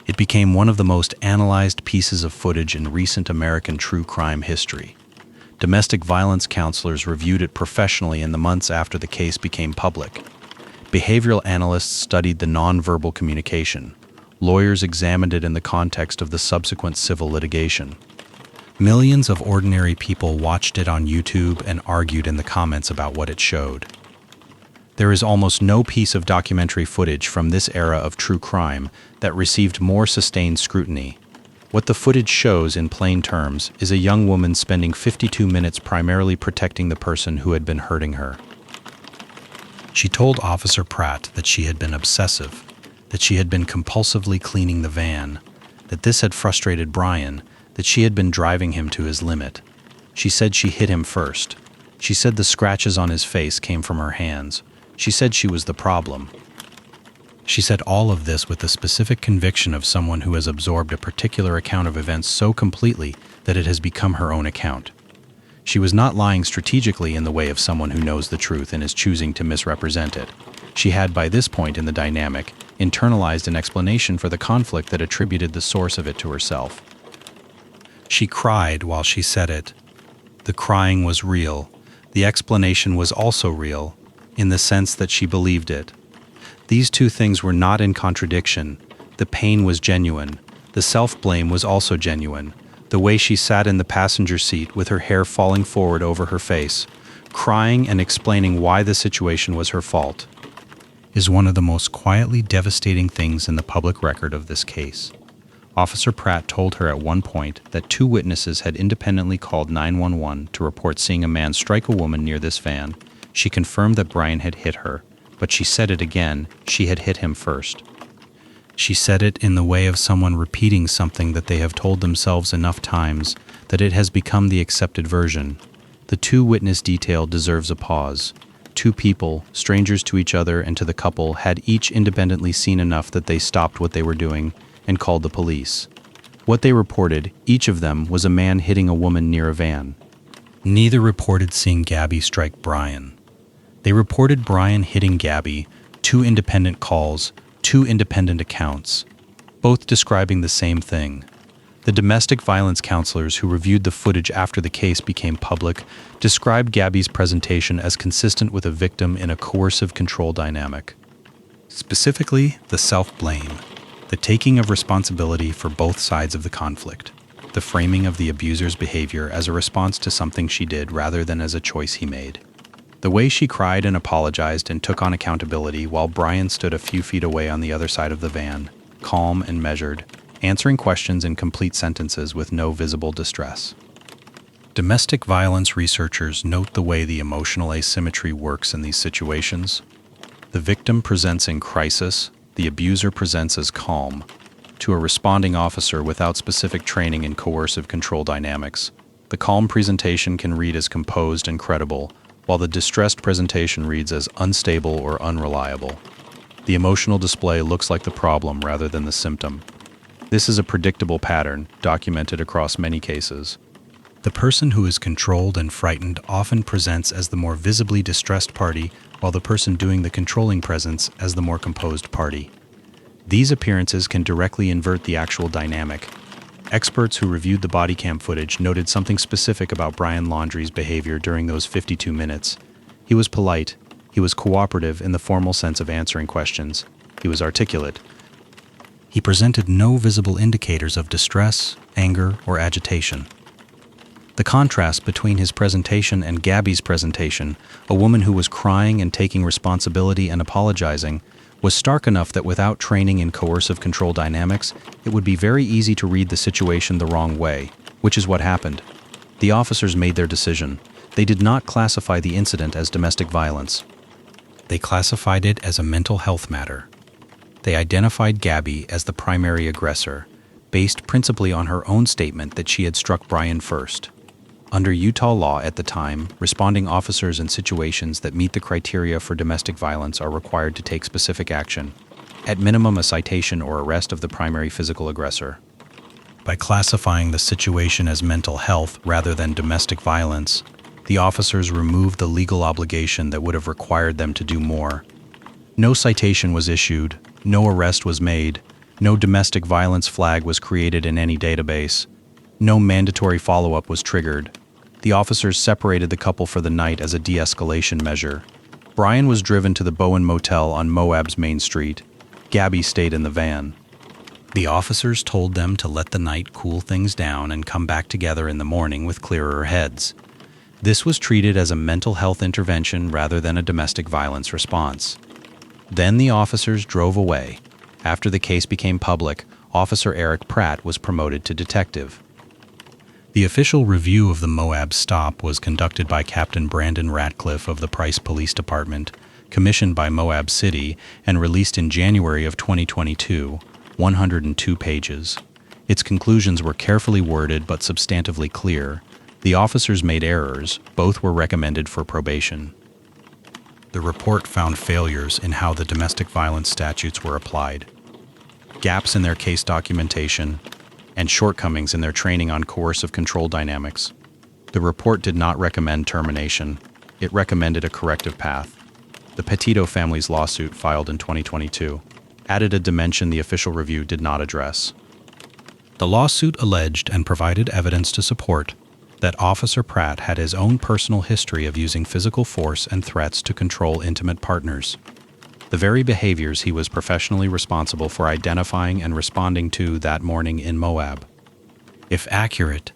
It became one of the most analyzed pieces of footage in recent American true crime history. Domestic violence counselors reviewed it professionally in the months after the case became public. Behavioral analysts studied the nonverbal communication. Lawyers examined it in the context of the subsequent civil litigation. Millions of ordinary people watched it on YouTube and argued in the comments about what it showed. There is almost no piece of documentary footage from this era of true crime that received more sustained scrutiny. What the footage shows in plain terms is a young woman spending 52 minutes primarily protecting the person who had been hurting her. She told Officer Pratt that she had been obsessive, that she had been compulsively cleaning the van, that this had frustrated Brian, that she had been driving him to his limit. She said she hit him first. She said the scratches on his face came from her hands. She said she was the problem. She said all of this with the specific conviction of someone who has absorbed a particular account of events so completely that it has become her own account. She was not lying strategically in the way of someone who knows the truth and is choosing to misrepresent it. She had, by this point in the dynamic, internalized an explanation for the conflict that attributed the source of it to herself. She cried while she said it. The crying was real. The explanation was also real, in the sense that she believed it. These two things were not in contradiction. The pain was genuine. The self-blame was also genuine. The way she sat in the passenger seat with her hair falling forward over her face, crying and explaining why the situation was her fault, is one of the most quietly devastating things in the public record of this case. Officer Pratt told her at one point that 2 witnesses had independently called 911 to report seeing a man strike a woman near this van. She confirmed that Brian had hit her, but she said it again, she had hit him first. She said it in the way of someone repeating something that they have told themselves enough times that it has become the accepted version. The 2-witness detail deserves a pause. 2 people, strangers to each other and to the couple, had each independently seen enough that they stopped what they were doing and called the police. What they reported, each of them, was a man hitting a woman near a van. Neither reported seeing Gabby strike Brian. They reported Brian hitting Gabby, 2 independent calls, 2 independent accounts, both describing the same thing. The domestic violence counselors who reviewed the footage after the case became public described Gabby's presentation as consistent with a victim in a coercive control dynamic. Specifically, the self-blame, the taking of responsibility for both sides of the conflict, the framing of the abuser's behavior as a response to something she did rather than as a choice he made. The way she cried and apologized and took on accountability while Brian stood a few feet away on the other side of the van, calm and measured, answering questions in complete sentences with no visible distress. Domestic violence researchers note the way the emotional asymmetry works in these situations. The victim presents in crisis, the abuser presents as calm. To a responding officer without specific training in coercive control dynamics, the calm presentation can read as composed and credible, while the distressed presentation reads as unstable or unreliable. The emotional display looks like the problem rather than the symptom. This is a predictable pattern, documented across many cases. The person who is controlled and frightened often presents as the more visibly distressed party, while the person doing the controlling presents as the more composed party. These appearances can directly invert the actual dynamic. Experts who reviewed the bodycam footage noted something specific about Brian Laundrie's behavior during those 52 minutes. He was polite. He was cooperative in the formal sense of answering questions. He was articulate. He presented no visible indicators of distress, anger, or agitation. The contrast between his presentation and Gabby's presentation, a woman who was crying and taking responsibility and apologizing, was stark enough that without training in coercive control dynamics, it would be very easy to read the situation the wrong way, which is what happened. The officers made their decision. They did not classify the incident as domestic violence. They classified it as a mental health matter. They identified Gabby as the primary aggressor, based principally on her own statement that she had struck Brian first. Under Utah law at the time, responding officers in situations that meet the criteria for domestic violence are required to take specific action, at minimum a citation or arrest of the primary physical aggressor. By classifying the situation as mental health rather than domestic violence, the officers removed the legal obligation that would have required them to do more. No citation was issued, no arrest was made, no domestic violence flag was created in any database, no mandatory follow-up was triggered. The officers separated the couple for the night as a de-escalation measure. Brian was driven to the Bowen Motel on Moab's main street. Gabby stayed in the van. The officers told them to let the night cool things down and come back together in the morning with clearer heads. This was treated as a mental health intervention rather than a domestic violence response. Then the officers drove away. After the case became public, Officer Eric Pratt was promoted to detective. The official review of the Moab stop was conducted by Captain Brandon Ratcliffe of the Price Police Department, commissioned by Moab City, and released in January of 2022, 102 pages. Its conclusions were carefully worded but substantively clear. The officers made errors. Both were recommended for probation. The report found failures in how the domestic violence statutes were applied, gaps in their case documentation, and shortcomings in their training on coercive control dynamics. The report did not recommend termination. It recommended a corrective path. The Petito family's lawsuit, filed in 2022, added a dimension the official review did not address. The lawsuit alleged and provided evidence to support that Officer Pratt had his own personal history of using physical force and threats to control intimate partners, the very behaviors he was professionally responsible for identifying and responding to that morning in Moab. If accurate,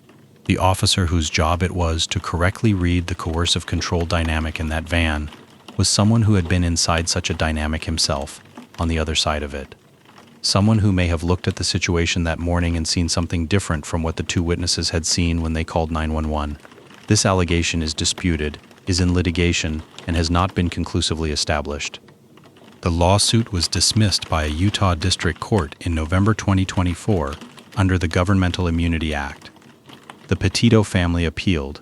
the officer whose job it was to correctly read the coercive control dynamic in that van was someone who had been inside such a dynamic himself, on the other side of it. Someone who may have looked at the situation that morning and seen something different from what the two witnesses had seen when they called 911. This allegation is disputed, is in litigation, and has not been conclusively established. The lawsuit was dismissed by a Utah District Court in November 2024 under the Governmental Immunity Act. The Petito family appealed.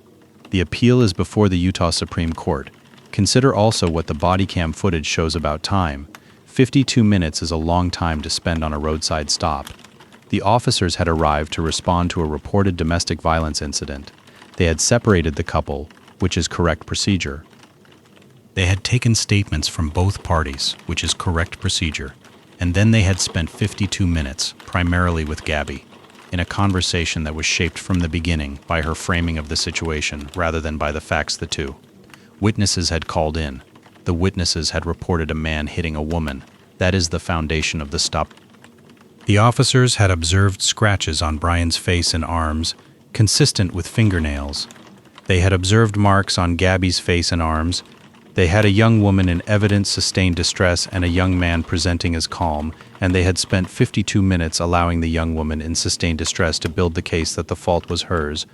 The appeal is before the Utah Supreme Court. Consider also what the bodycam footage shows about time. 52 minutes is a long time to spend on a roadside stop. The officers had arrived to respond to a reported domestic violence incident. They had separated the couple, which is correct procedure. They had taken statements from both parties, which is correct procedure, and then they had spent 52 minutes, primarily with Gabby, in a conversation that was shaped from the beginning by her framing of the situation rather than by the facts. The two witnesses had called in. The witnesses had reported a man hitting a woman. That is the foundation of the stop. The officers had observed scratches on Brian's face and arms, consistent with fingernails. They had observed marks on Gabby's face and arms. They had a young woman in evident sustained distress and a young man presenting as calm, and they had spent 52 minutes allowing the young woman in sustained distress to build the case that the fault was hers.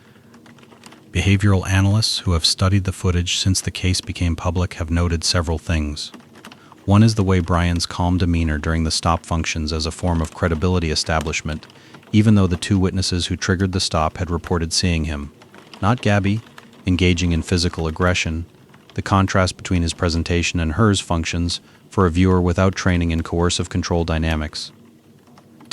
Behavioral analysts who have studied the footage since the case became public have noted several things. One is the way Brian's calm demeanor during the stop functions as a form of credibility establishment, even though the two witnesses who triggered the stop had reported seeing him, not Gabby, engaging in physical aggression. The contrast between his presentation and hers functions for a viewer without training in coercive control dynamics.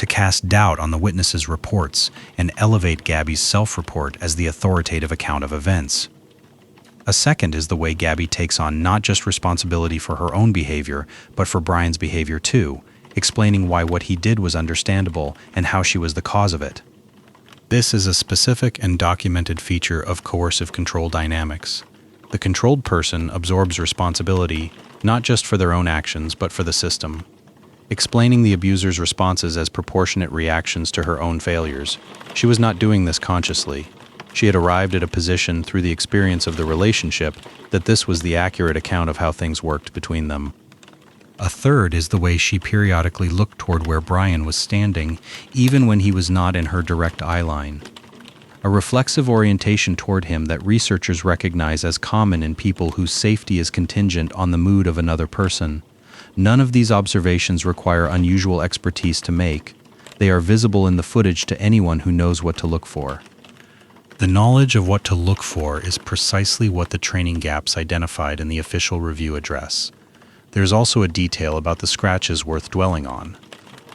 To cast doubt on the witnesses' reports and elevate Gabby's self-report as the authoritative account of events. A second is the way Gabby takes on not just responsibility for her own behavior, but for Brian's behavior too, explaining why what he did was understandable and how she was the cause of it. This is a specific and documented feature of coercive control dynamics. The controlled person absorbs responsibility not just for their own actions but for the system, explaining the abuser's responses as proportionate reactions to her own failures. She was not doing this consciously. She had arrived at a position through the experience of the relationship that this was the accurate account of how things worked between them. A third is the way she periodically looked toward where Brian was standing, even when he was not in her direct eye line. A reflexive orientation toward him that researchers recognize as common in people whose safety is contingent on the mood of another person. None of these observations require unusual expertise to make. They are visible in the footage to anyone who knows what to look for. The knowledge of what to look for is precisely what the training gaps identified in the official review address. There's also a detail about the scratches worth dwelling on.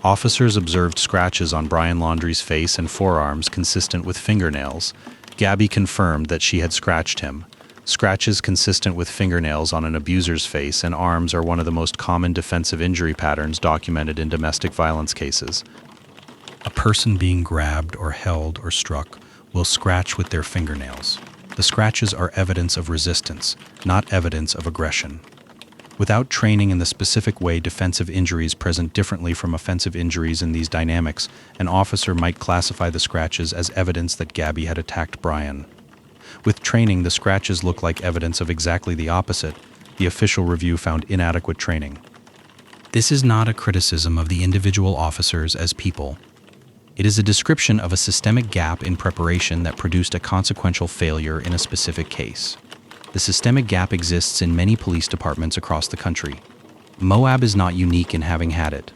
Officers observed scratches on Brian Laundrie's face and forearms consistent with fingernails. Gabby confirmed that she had scratched him. Scratches consistent with fingernails on an abuser's face and arms are one of the most common defensive injury patterns documented in domestic violence cases. A person being grabbed or held or struck will scratch with their fingernails. The scratches are evidence of resistance, not evidence of aggression. Without training in the specific way defensive injuries present differently from offensive injuries in these dynamics, an officer might classify the scratches as evidence that Gabby had attacked Brian. With training, the scratches look like evidence of exactly the opposite. The official review found inadequate training. This is not a criticism of the individual officers as people. It is a description of a systemic gap in preparation that produced a consequential failure in a specific case. The systemic gap exists in many police departments across the country. Moab is not unique in having had it.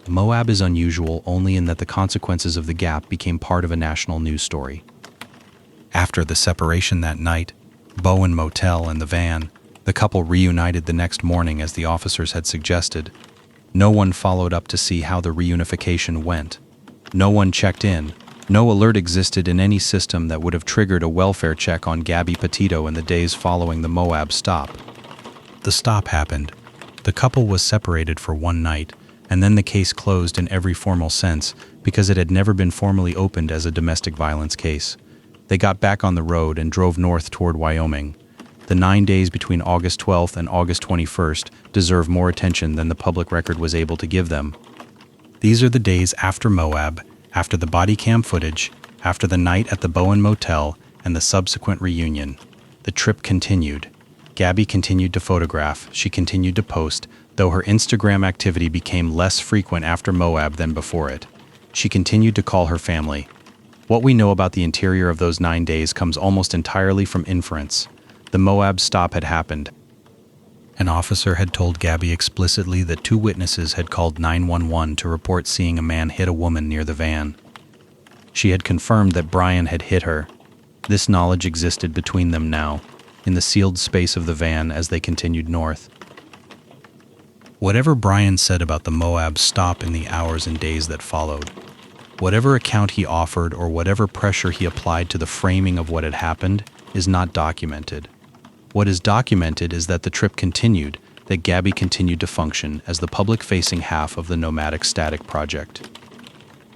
Moab is unusual only in that the consequences of the gap became part of a national news story. After the separation that night, Bowen Motel and the van, the couple reunited the next morning as the officers had suggested. No one followed up to see how the reunification went. No one checked in. No alert existed in any system that would have triggered a welfare check on Gabby Petito in the days following the Moab stop. The stop happened. The couple was separated for one night, and then the case closed in every formal sense because it had never been formally opened as a domestic violence case. They got back on the road and drove north toward Wyoming. The 9 days between August 12th and August 21st deserve more attention than the public record was able to give them. These are the days after Moab, after the body cam footage, after the night at the Bowen Motel, and the subsequent reunion. The trip continued. Gabby continued to photograph, she continued to post, though her Instagram activity became less frequent after Moab than before it. She continued to call her family. What we know about the interior of those 9 days comes almost entirely from inference. The Moab stop had happened. An officer had told Gabby explicitly that 2 witnesses had called 911 to report seeing a man hit a woman near the van. She had confirmed that Brian had hit her. This knowledge existed between them now, in the sealed space of the van as they continued north. Whatever Brian said about the Moab stop in the hours and days that followed, whatever account he offered or whatever pressure he applied to the framing of what had happened, is not documented. What is documented is that the trip continued, that Gabby continued to function as the public-facing half of the Nomadic Static project.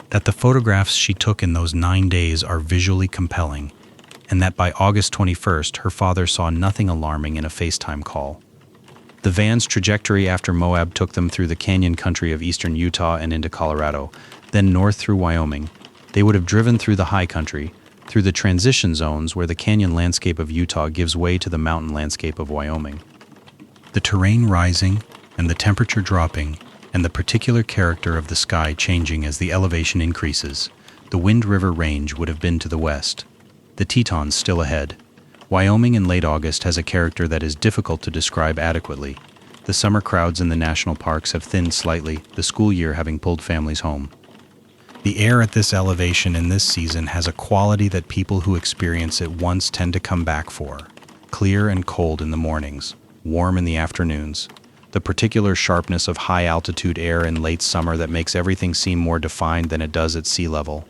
That the photographs she took in those 9 days are visually compelling, and that by August 21st her father saw nothing alarming in a FaceTime call. The van's trajectory after Moab took them through the canyon country of eastern Utah and into Colorado, then north through Wyoming. They would have driven through the high country, through the transition zones where the canyon landscape of Utah gives way to the mountain landscape of Wyoming. The terrain rising and the temperature dropping and the particular character of the sky changing as the elevation increases, the Wind River Range would have been to the west. The Tetons still ahead. Wyoming in late August has a character that is difficult to describe adequately. The summer crowds in the national parks have thinned slightly, the school year having pulled families home. The air at this elevation in this season has a quality that people who experience it once tend to come back for. Clear and cold in the mornings, warm in the afternoons. The particular sharpness of high-altitude air in late summer that makes everything seem more defined than it does at sea level.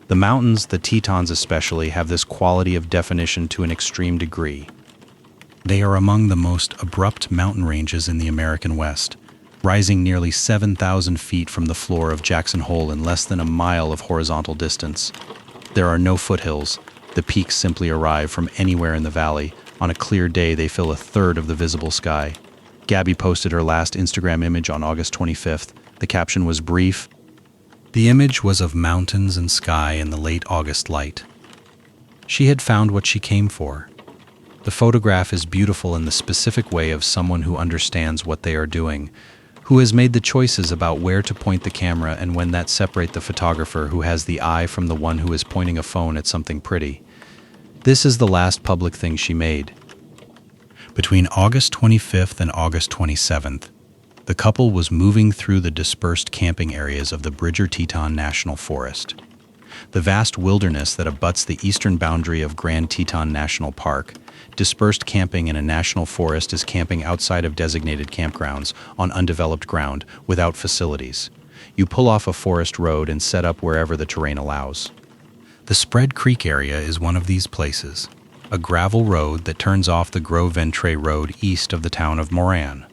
The mountains, the Tetons especially, have this quality of definition to an extreme degree. They are among the most abrupt mountain ranges in the American West, rising nearly 7,000 feet from the floor of Jackson Hole in less than a mile of horizontal distance. There are no foothills. The peaks simply arrive from anywhere in the valley. On a clear day, they fill a third of the visible sky. Gabby posted her last Instagram image on August 25th. The caption was brief. The image was of mountains and sky in the late August light. She had found what she came for. The photograph is beautiful in the specific way of someone who understands what they are doing, who has made the choices about where to point the camera and when that separate the photographer who has the eye from the one who is pointing a phone at something pretty. This is the last public thing she made. Between August 25th and August 27th, the couple was moving through the dispersed camping areas of the Bridger-Teton National Forest. The vast wilderness that abuts the eastern boundary of Grand Teton National Park. Dispersed camping in a national forest is camping outside of designated campgrounds, on undeveloped ground, without facilities. You pull off a forest road and set up wherever the terrain allows. The Spread Creek area is one of these places, a gravel road that turns off the Gros Ventre Road east of the town of Moran,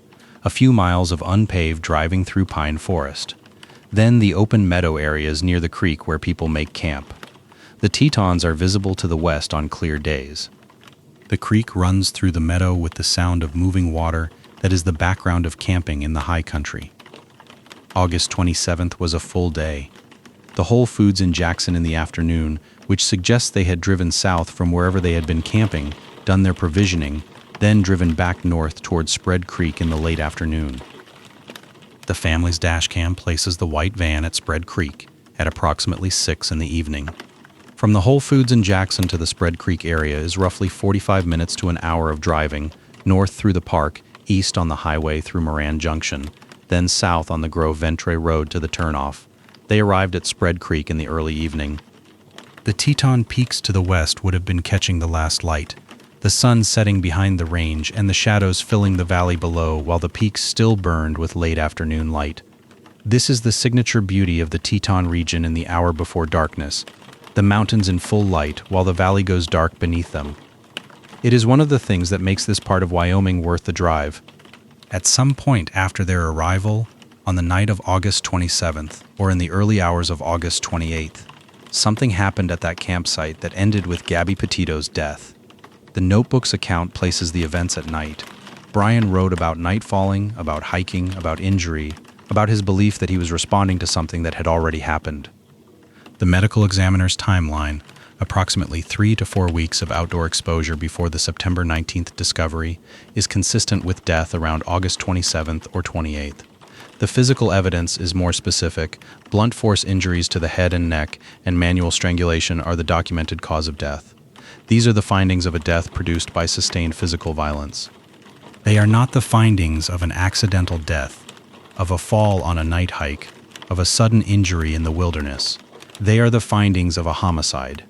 a few miles of unpaved driving through pine forest. Then the open meadow areas near the creek where people make camp. The Tetons are visible to the west on clear days. The creek runs through the meadow with the sound of moving water that is the background of camping in the high country. August 27th was a full day. The Whole Foods in Jackson in the afternoon, which suggests they had driven south from wherever they had been camping, done their provisioning, then driven back north towards Spread Creek in the late afternoon. The family's dashcam places the white van at Spread Creek at approximately 6 in the evening. From the Whole Foods in Jackson to the Spread Creek area is roughly 45 minutes to an hour of driving, north through the park, east on the highway through Moran Junction, then south on the Gros Ventre Road to the turnoff. They arrived at Spread Creek in the early evening. The Teton Peaks to the west would have been catching the last light, the sun setting behind the range and the shadows filling the valley below while the peaks still burned with late afternoon light. This is the signature beauty of the Teton region in the hour before darkness, the mountains in full light while the valley goes dark beneath them. It is one of the things that makes this part of Wyoming worth the drive. At some point after their arrival, on the night of August 27th, or in the early hours of August 28th, something happened at that campsite that ended with Gabby Petito's death. The notebook's account places the events at night. Brian wrote about night falling, about hiking, about injury, about his belief that he was responding to something that had already happened. The medical examiner's timeline, approximately 3 to 4 weeks of outdoor exposure before the September 19th discovery, is consistent with death around August 27th or 28th. The physical evidence is more specific. Blunt force injuries to the head and neck and manual strangulation are the documented cause of death. These are the findings of a death produced by sustained physical violence. They are not the findings of an accidental death, of a fall on a night hike, of a sudden injury in the wilderness. They are the findings of a homicide.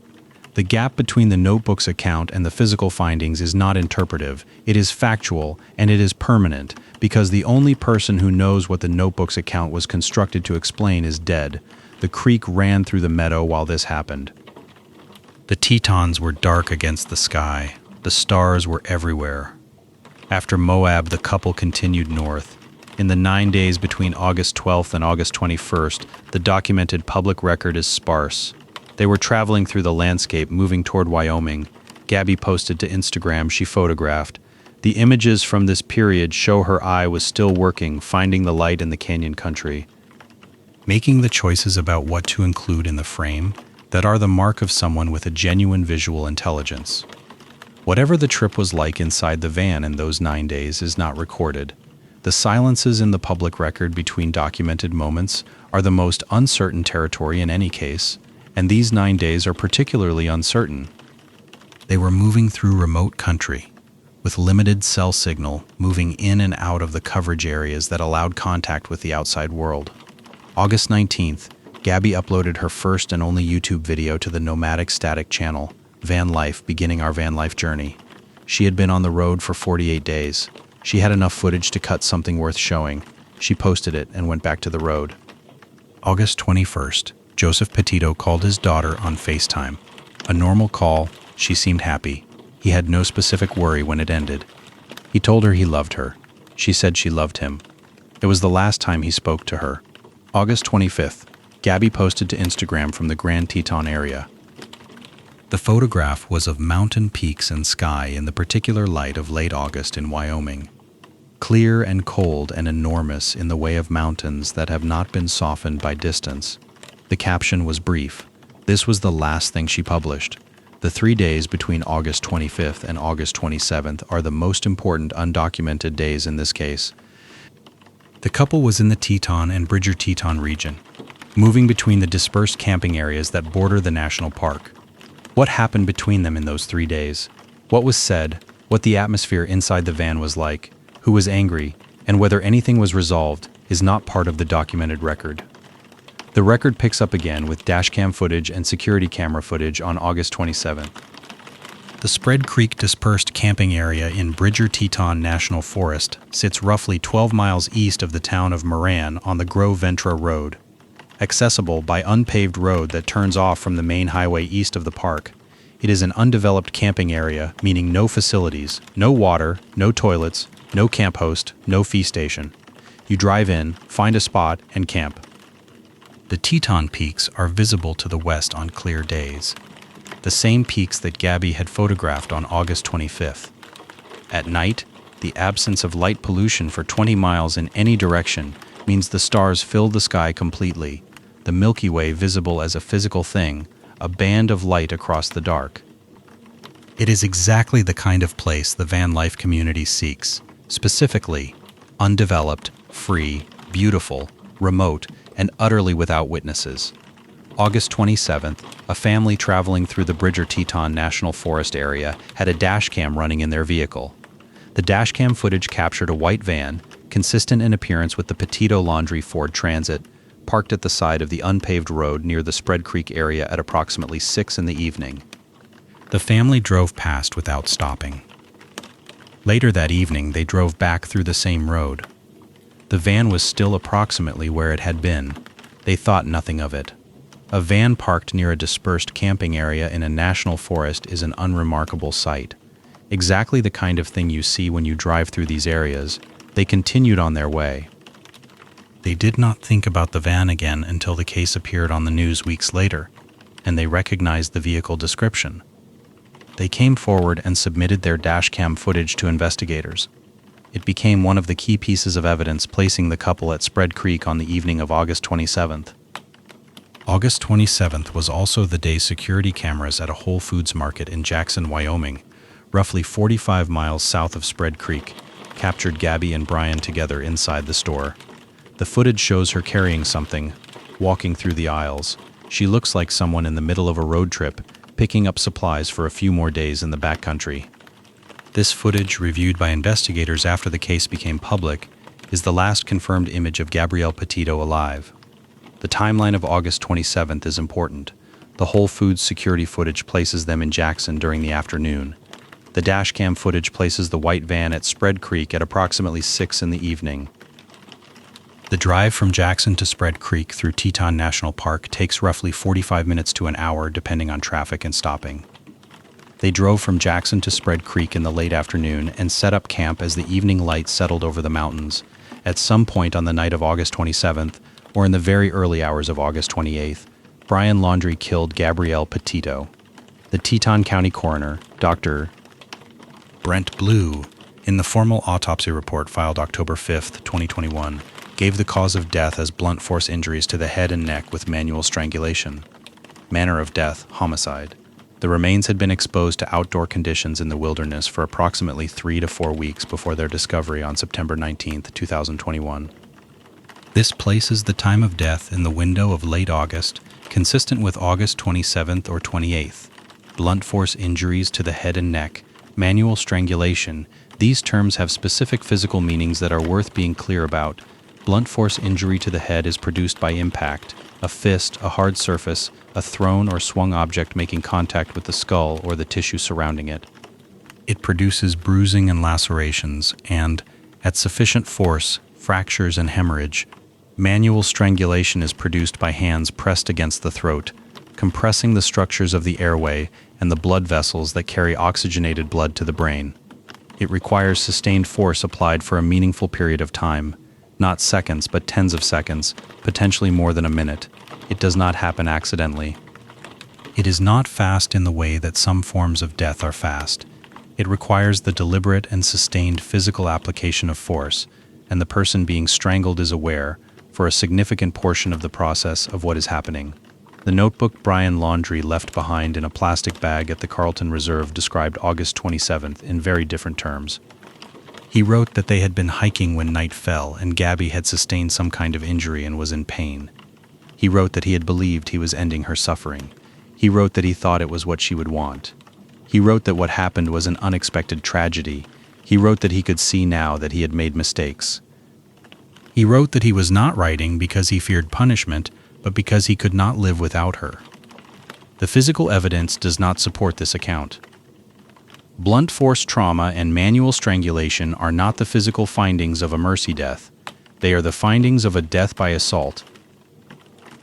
The gap between the notebook's account and the physical findings is not interpretive, it is factual, and it is permanent, because the only person who knows what the notebook's account was constructed to explain is dead. The creek ran through the meadow while this happened. The Tetons were dark against the sky. The stars were everywhere. After Moab, the couple continued north. In the 9 days between August 12th and August 21st, the documented public record is sparse. They were traveling through the landscape, moving toward Wyoming. Gabby posted to Instagram she photographed. The images from this period show her eye was still working, finding the light in the canyon country. Making the choices about what to include in the frame that are the mark of someone with a genuine visual intelligence. Whatever the trip was like inside the van in those 9 days is not recorded. The silences in the public record between documented moments are the most uncertain territory in any case, and these 9 days are particularly uncertain. They were moving through remote country, with limited cell signal, moving in and out of the coverage areas that allowed contact with the outside world. August 19th, Gabby uploaded her first and only YouTube video to the Nomadic Static channel, Van Life, beginning our van life journey. She had been on the road for 48 days. She had enough footage to cut something worth showing. She posted it and went back to the road. August 21st, Joseph Petito called his daughter on FaceTime. A normal call, she seemed happy. He had no specific worry when it ended. He told her he loved her. She said she loved him. It was the last time he spoke to her. August 25th, Gabby posted to Instagram from the Grand Teton area. The photograph was of mountain peaks and sky in the particular light of late August in Wyoming. Clear and cold and enormous in the way of mountains that have not been softened by distance. The caption was brief. This was the last thing she published. The 3 days between August 25th and August 27th are the most important undocumented days in this case. The couple was in the Teton and Bridger Teton region, moving between the dispersed camping areas that border the national park. What happened between them in those 3 days? What was said, what the atmosphere inside the van was like, who was angry, and whether anything was resolved is not part of the documented record. The record picks up again with dashcam footage and security camera footage on August 27th. The Spread Creek dispersed camping area in Bridger Teton National Forest sits roughly 12 miles east of the town of Moran on the Gros Ventre Road. Accessible by unpaved road that turns off from the main highway east of the park. It is an undeveloped camping area, meaning no facilities, no water, no toilets, no camp host, no fee station. You drive in, find a spot, and camp. The Teton Peaks are visible to the west on clear days. The same peaks that Gabby had photographed on August 25th. At night, The absence of light pollution for 20 miles in any direction means the stars fill the sky completely, the Milky Way visible as a physical thing, a band of light across the dark. It is exactly the kind of place the van life community seeks, specifically, undeveloped, free, beautiful, remote, and utterly without witnesses. August 27th, a family traveling through the Bridger-Teton National Forest area had a dashcam running in their vehicle. The dashcam footage captured a white van, consistent in appearance with the Petito Laundrie Ford Transit, parked at the side of the unpaved road near the Spread Creek area at approximately 6 in the evening. The family drove past without stopping. Later that evening, they drove back through the same road. The van was still approximately where it had been. They thought nothing of it. A van parked near a dispersed camping area in a national forest is an unremarkable sight. Exactly the kind of thing you see when you drive through these areas. They continued on their way. They did not think about the van again until the case appeared on the news weeks later, and they recognized the vehicle description. They came forward and submitted their dashcam footage to investigators. It became one of the key pieces of evidence placing the couple at Spread Creek on the evening of August 27th. August 27th was also the day security cameras at a Whole Foods market in Jackson, Wyoming, roughly 45 miles south of Spread Creek, captured Gabby and Brian together inside the store. The footage shows her carrying something, walking through the aisles. She looks like someone in the middle of a road trip, picking up supplies for a few more days in the backcountry. This footage, reviewed by investigators after the case became public, is the last confirmed image of Gabby Petito alive. The timeline of August 27th is important. The Whole Foods security footage places them in Jackson during the afternoon. The dashcam footage places the white van at Spread Creek at approximately 6 in the evening. The drive from Jackson to Spread Creek through Teton National Park takes roughly 45 minutes to an hour depending on traffic and stopping. They drove from Jackson to Spread Creek in the late afternoon and set up camp as the evening light settled over the mountains. At some point on the night of August 27th, or in the very early hours of August 28th, Brian Laundrie killed Gabby Petito. The Teton County coroner, Dr. Brent Blue, in the formal autopsy report filed October 5th, 2021, gave the cause of death as blunt force injuries to the head and neck with manual strangulation. Manner of death, homicide. The remains had been exposed to outdoor conditions in the wilderness for approximately 3 to 4 weeks before their discovery on September 19, 2021. This places the time of death in the window of late August, consistent with August 27th or 28th. Blunt force injuries to the head and neck, manual strangulation, these terms have specific physical meanings that are worth being clear about. Blunt force injury to the head is produced by impact, a fist, a hard surface, a thrown or swung object making contact with the skull or the tissue surrounding it. It produces bruising and lacerations and, at sufficient force, fractures and hemorrhage. Manual strangulation is produced by hands pressed against the throat, compressing the structures of the airway and the blood vessels that carry oxygenated blood to the brain. It requires sustained force applied for a meaningful period of time, not seconds but tens of seconds, potentially more than a minute. It does not happen accidentally. It is not fast in the way that some forms of death are fast. It requires the deliberate and sustained physical application of force, and the person being strangled is aware, for a significant portion of the process, of what is happening. The notebook Brian Laundrie left behind in a plastic bag at the Carlton Reserve described August 27th in very different terms. He wrote that they had been hiking when night fell and Gabby had sustained some kind of injury and was in pain. He wrote that he had believed he was ending her suffering. He wrote that he thought it was what she would want. He wrote that what happened was an unexpected tragedy. He wrote that he could see now that he had made mistakes. He wrote that he was not writing because he feared punishment, but because he could not live without her. The physical evidence does not support this account. Blunt force trauma and manual strangulation are not the physical findings of a mercy death. They are the findings of a death by assault.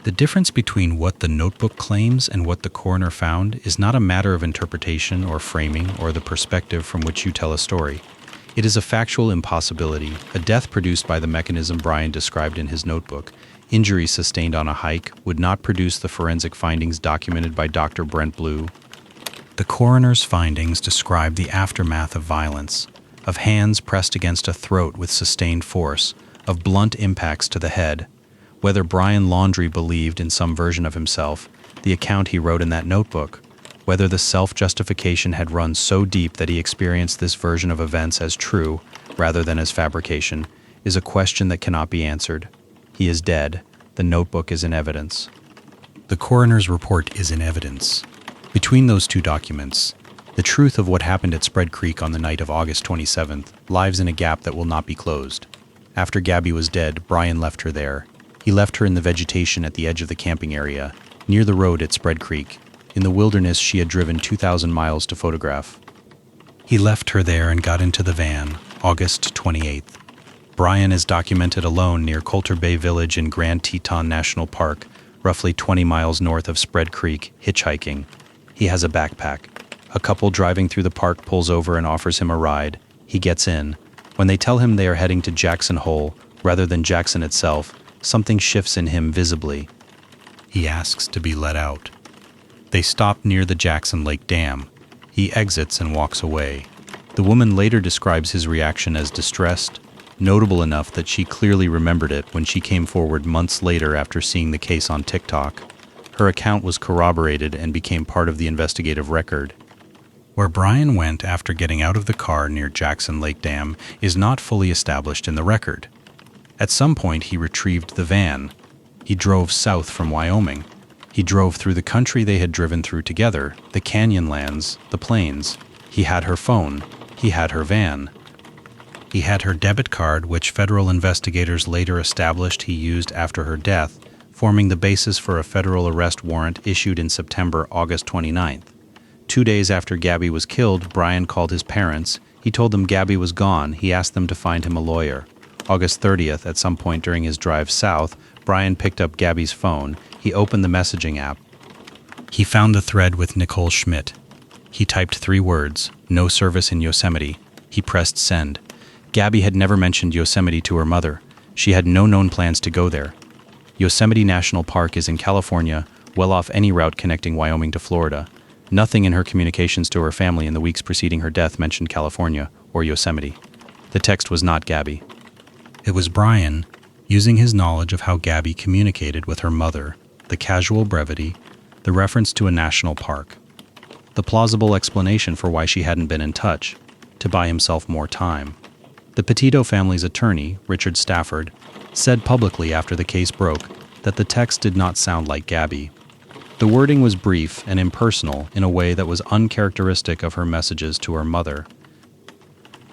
The difference between what the notebook claims and what the coroner found is not a matter of interpretation or framing or the perspective from which you tell a story. It is a factual impossibility, a death produced by the mechanism Brian described in his notebook. Injuries sustained on a hike would not produce the forensic findings documented by Dr. Brent Blue. The coroner's findings describe the aftermath of violence, of hands pressed against a throat with sustained force, of blunt impacts to the head. Whether Brian Laundrie believed in some version of himself, the account he wrote in that notebook, whether the self-justification had run so deep that he experienced this version of events as true rather than as fabrication, is a question that cannot be answered. He is dead. The notebook is in evidence. The coroner's report is in evidence. Between those two documents, the truth of what happened at Spread Creek on the night of August 27th lies in a gap that will not be closed. After Gabby was dead, Brian left her there. He left her in the vegetation at the edge of the camping area, near the road at Spread Creek, in the wilderness she had driven 2,000 miles to photograph. He left her there and got into the van, August 28th. Brian is documented alone near Coulter Bay Village in Grand Teton National Park, roughly 20 miles north of Spread Creek, hitchhiking. He has a backpack. A couple driving through the park pulls over and offers him a ride. He gets in. When they tell him they are heading to Jackson Hole, rather than Jackson itself, something shifts in him visibly. He asks to be let out. They stop near the Jackson Lake Dam. He exits and walks away. The woman later describes his reaction as distressed, notable enough that she clearly remembered it when she came forward months later after seeing the case on TikTok. Her account was corroborated and became part of the investigative record. Where Brian went after getting out of the car near Jackson Lake Dam is not fully established in the record. At some point, he retrieved the van. He drove south from Wyoming. He drove through the country they had driven through together, the canyonlands, the plains. He had her phone. He had her van. He had her debit card, which federal investigators later established he used after her death, forming the basis for a federal arrest warrant issued in September, August 29th. 2 days after Gabby was killed, Brian called his parents. He told them Gabby was gone. He asked them to find him a lawyer. August 30th, at some point during his drive south, Brian picked up Gabby's phone. He opened the messaging app. He found the thread with Nichole Schmidt. He typed 3 words, "No service in Yosemite." He pressed send. Gabby had never mentioned Yosemite to her mother. She had no known plans to go there. Yosemite National Park is in California, well off any route connecting Wyoming to Florida. Nothing in her communications to her family in the weeks preceding her death mentioned California or Yosemite. The text was not Gabby. It was Brian, using his knowledge of how Gabby communicated with her mother, the casual brevity, the reference to a national park, the plausible explanation for why she hadn't been in touch, to buy himself more time. The Petito family's attorney, Richard Stafford, said publicly after the case broke that the text did not sound like Gabby. The wording was brief and impersonal in a way that was uncharacteristic of her messages to her mother.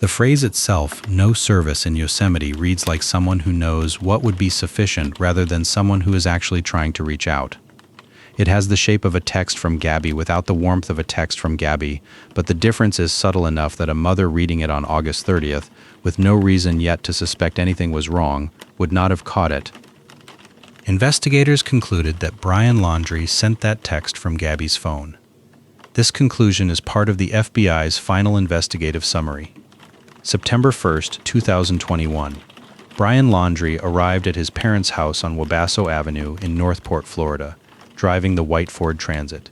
The phrase itself, "no service in Yosemite," reads like someone who knows what would be sufficient rather than someone who is actually trying to reach out. It has the shape of a text from Gabby without the warmth of a text from Gabby, but the difference is subtle enough that a mother reading it on August 30th, with no reason yet to suspect anything was wrong, would not have caught it. Investigators concluded that Brian Laundrie sent that text from Gabby's phone. This conclusion is part of the FBI's final investigative summary. September 1st, 2021. Brian Laundrie arrived at his parents' house on Wabasso Avenue in Northport, Florida, driving the white Ford Transit.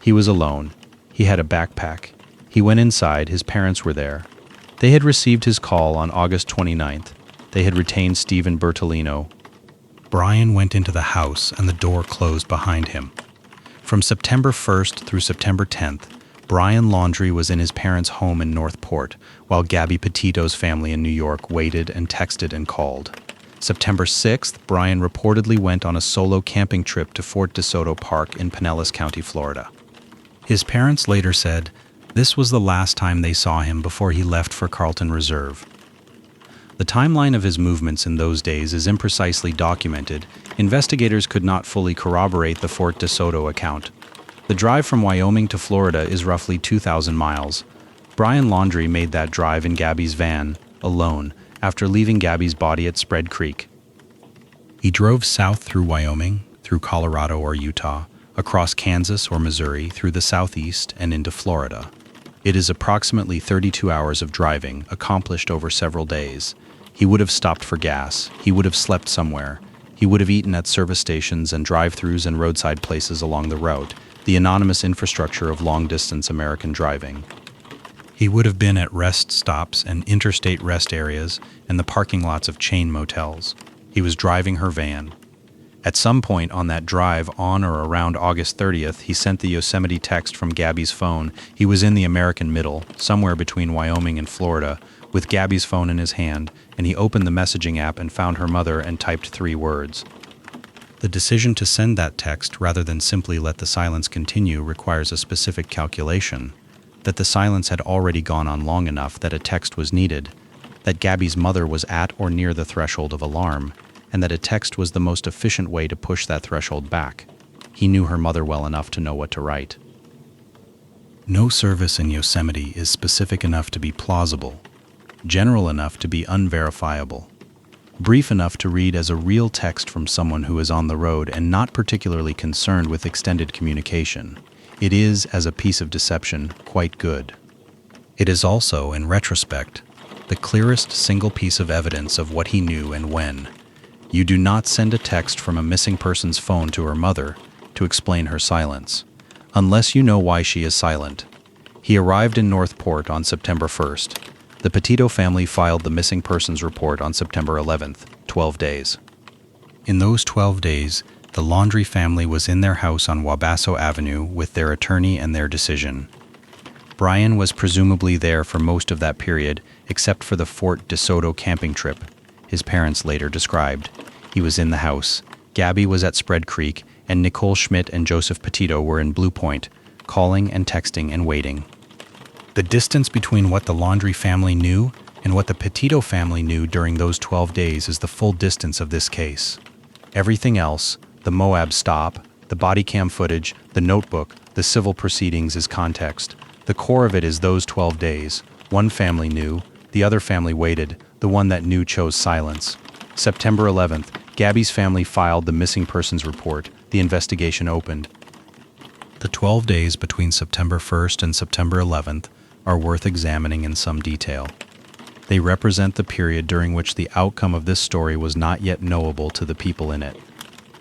He was alone. He had a backpack. He went inside. His parents were there. They had received his call on August 29th. They had retained Stephen Bertolino. Brian went into the house and the door closed behind him. From September 1st through September 10th, Brian Laundrie was in his parents' home in Northport, while Gabby Petito's family in New York waited and texted and called. September 6th, Brian reportedly went on a solo camping trip to Fort DeSoto Park in Pinellas County, Florida. His parents later said this was the last time they saw him before he left for Carlton Reserve. The timeline of his movements in those days is imprecisely documented. Investigators could not fully corroborate the Fort DeSoto account. The drive from Wyoming to Florida is roughly 2,000 miles. Brian Laundrie made that drive in Gabby's van, alone, after leaving Gabby's body at Spread Creek. He drove south through Wyoming, through Colorado or Utah, across Kansas or Missouri, through the southeast, and into Florida. It is approximately 32 hours of driving, accomplished over several days. He would have stopped for gas. He would have slept somewhere. He would have eaten at service stations and drive-thrus and roadside places along the route, the anonymous infrastructure of long-distance American driving. He would have been at rest stops and interstate rest areas and the parking lots of chain motels. He was driving her van. At some point on that drive on or around August 30th, he sent the Yosemite text from Gabby's phone. He was in the American Middle, somewhere between Wyoming and Florida, with Gabby's phone in his hand, and he opened the messaging app and found her mother and typed 3 words. The decision to send that text rather than simply let the silence continue requires a specific calculation, that the silence had already gone on long enough that a text was needed, that Gabby's mother was at or near the threshold of alarm, and that a text was the most efficient way to push that threshold back. He knew her mother well enough to know what to write. No service in Yosemite is specific enough to be plausible, general enough to be unverifiable, brief enough to read as a real text from someone who is on the road and not particularly concerned with extended communication. It is, as a piece of deception, quite good. It is also, in retrospect, the clearest single piece of evidence of what he knew and when. You do not send a text from a missing person's phone to her mother to explain her silence, unless you know why she is silent. He arrived in Northport on September 1st. The Petito family filed the missing persons report on September 11th, 12 days. In those 12 days, the Laundrie family was in their house on Wabasso Avenue with their attorney and their decision. Brian was presumably there for most of that period, except for the Fort DeSoto camping trip his parents later described. He was in the house. Gabby was at Spread Creek, and Nichole Schmidt and Joseph Petito were in Blue Point, calling and texting and waiting. The distance between what the Laundrie family knew and what the Petito family knew during those 12 days is the full distance of this case. Everything else, the Moab stop, the bodycam footage, the notebook, the civil proceedings is context. The core of it is those 12 days. One family knew, the other family waited, the one that knew chose silence. September 11th, Gabby's family filed the missing persons report. The investigation opened. The 12 days between September 1st and September 11th are worth examining in some detail. They represent the period during which the outcome of this story was not yet knowable to the people in it.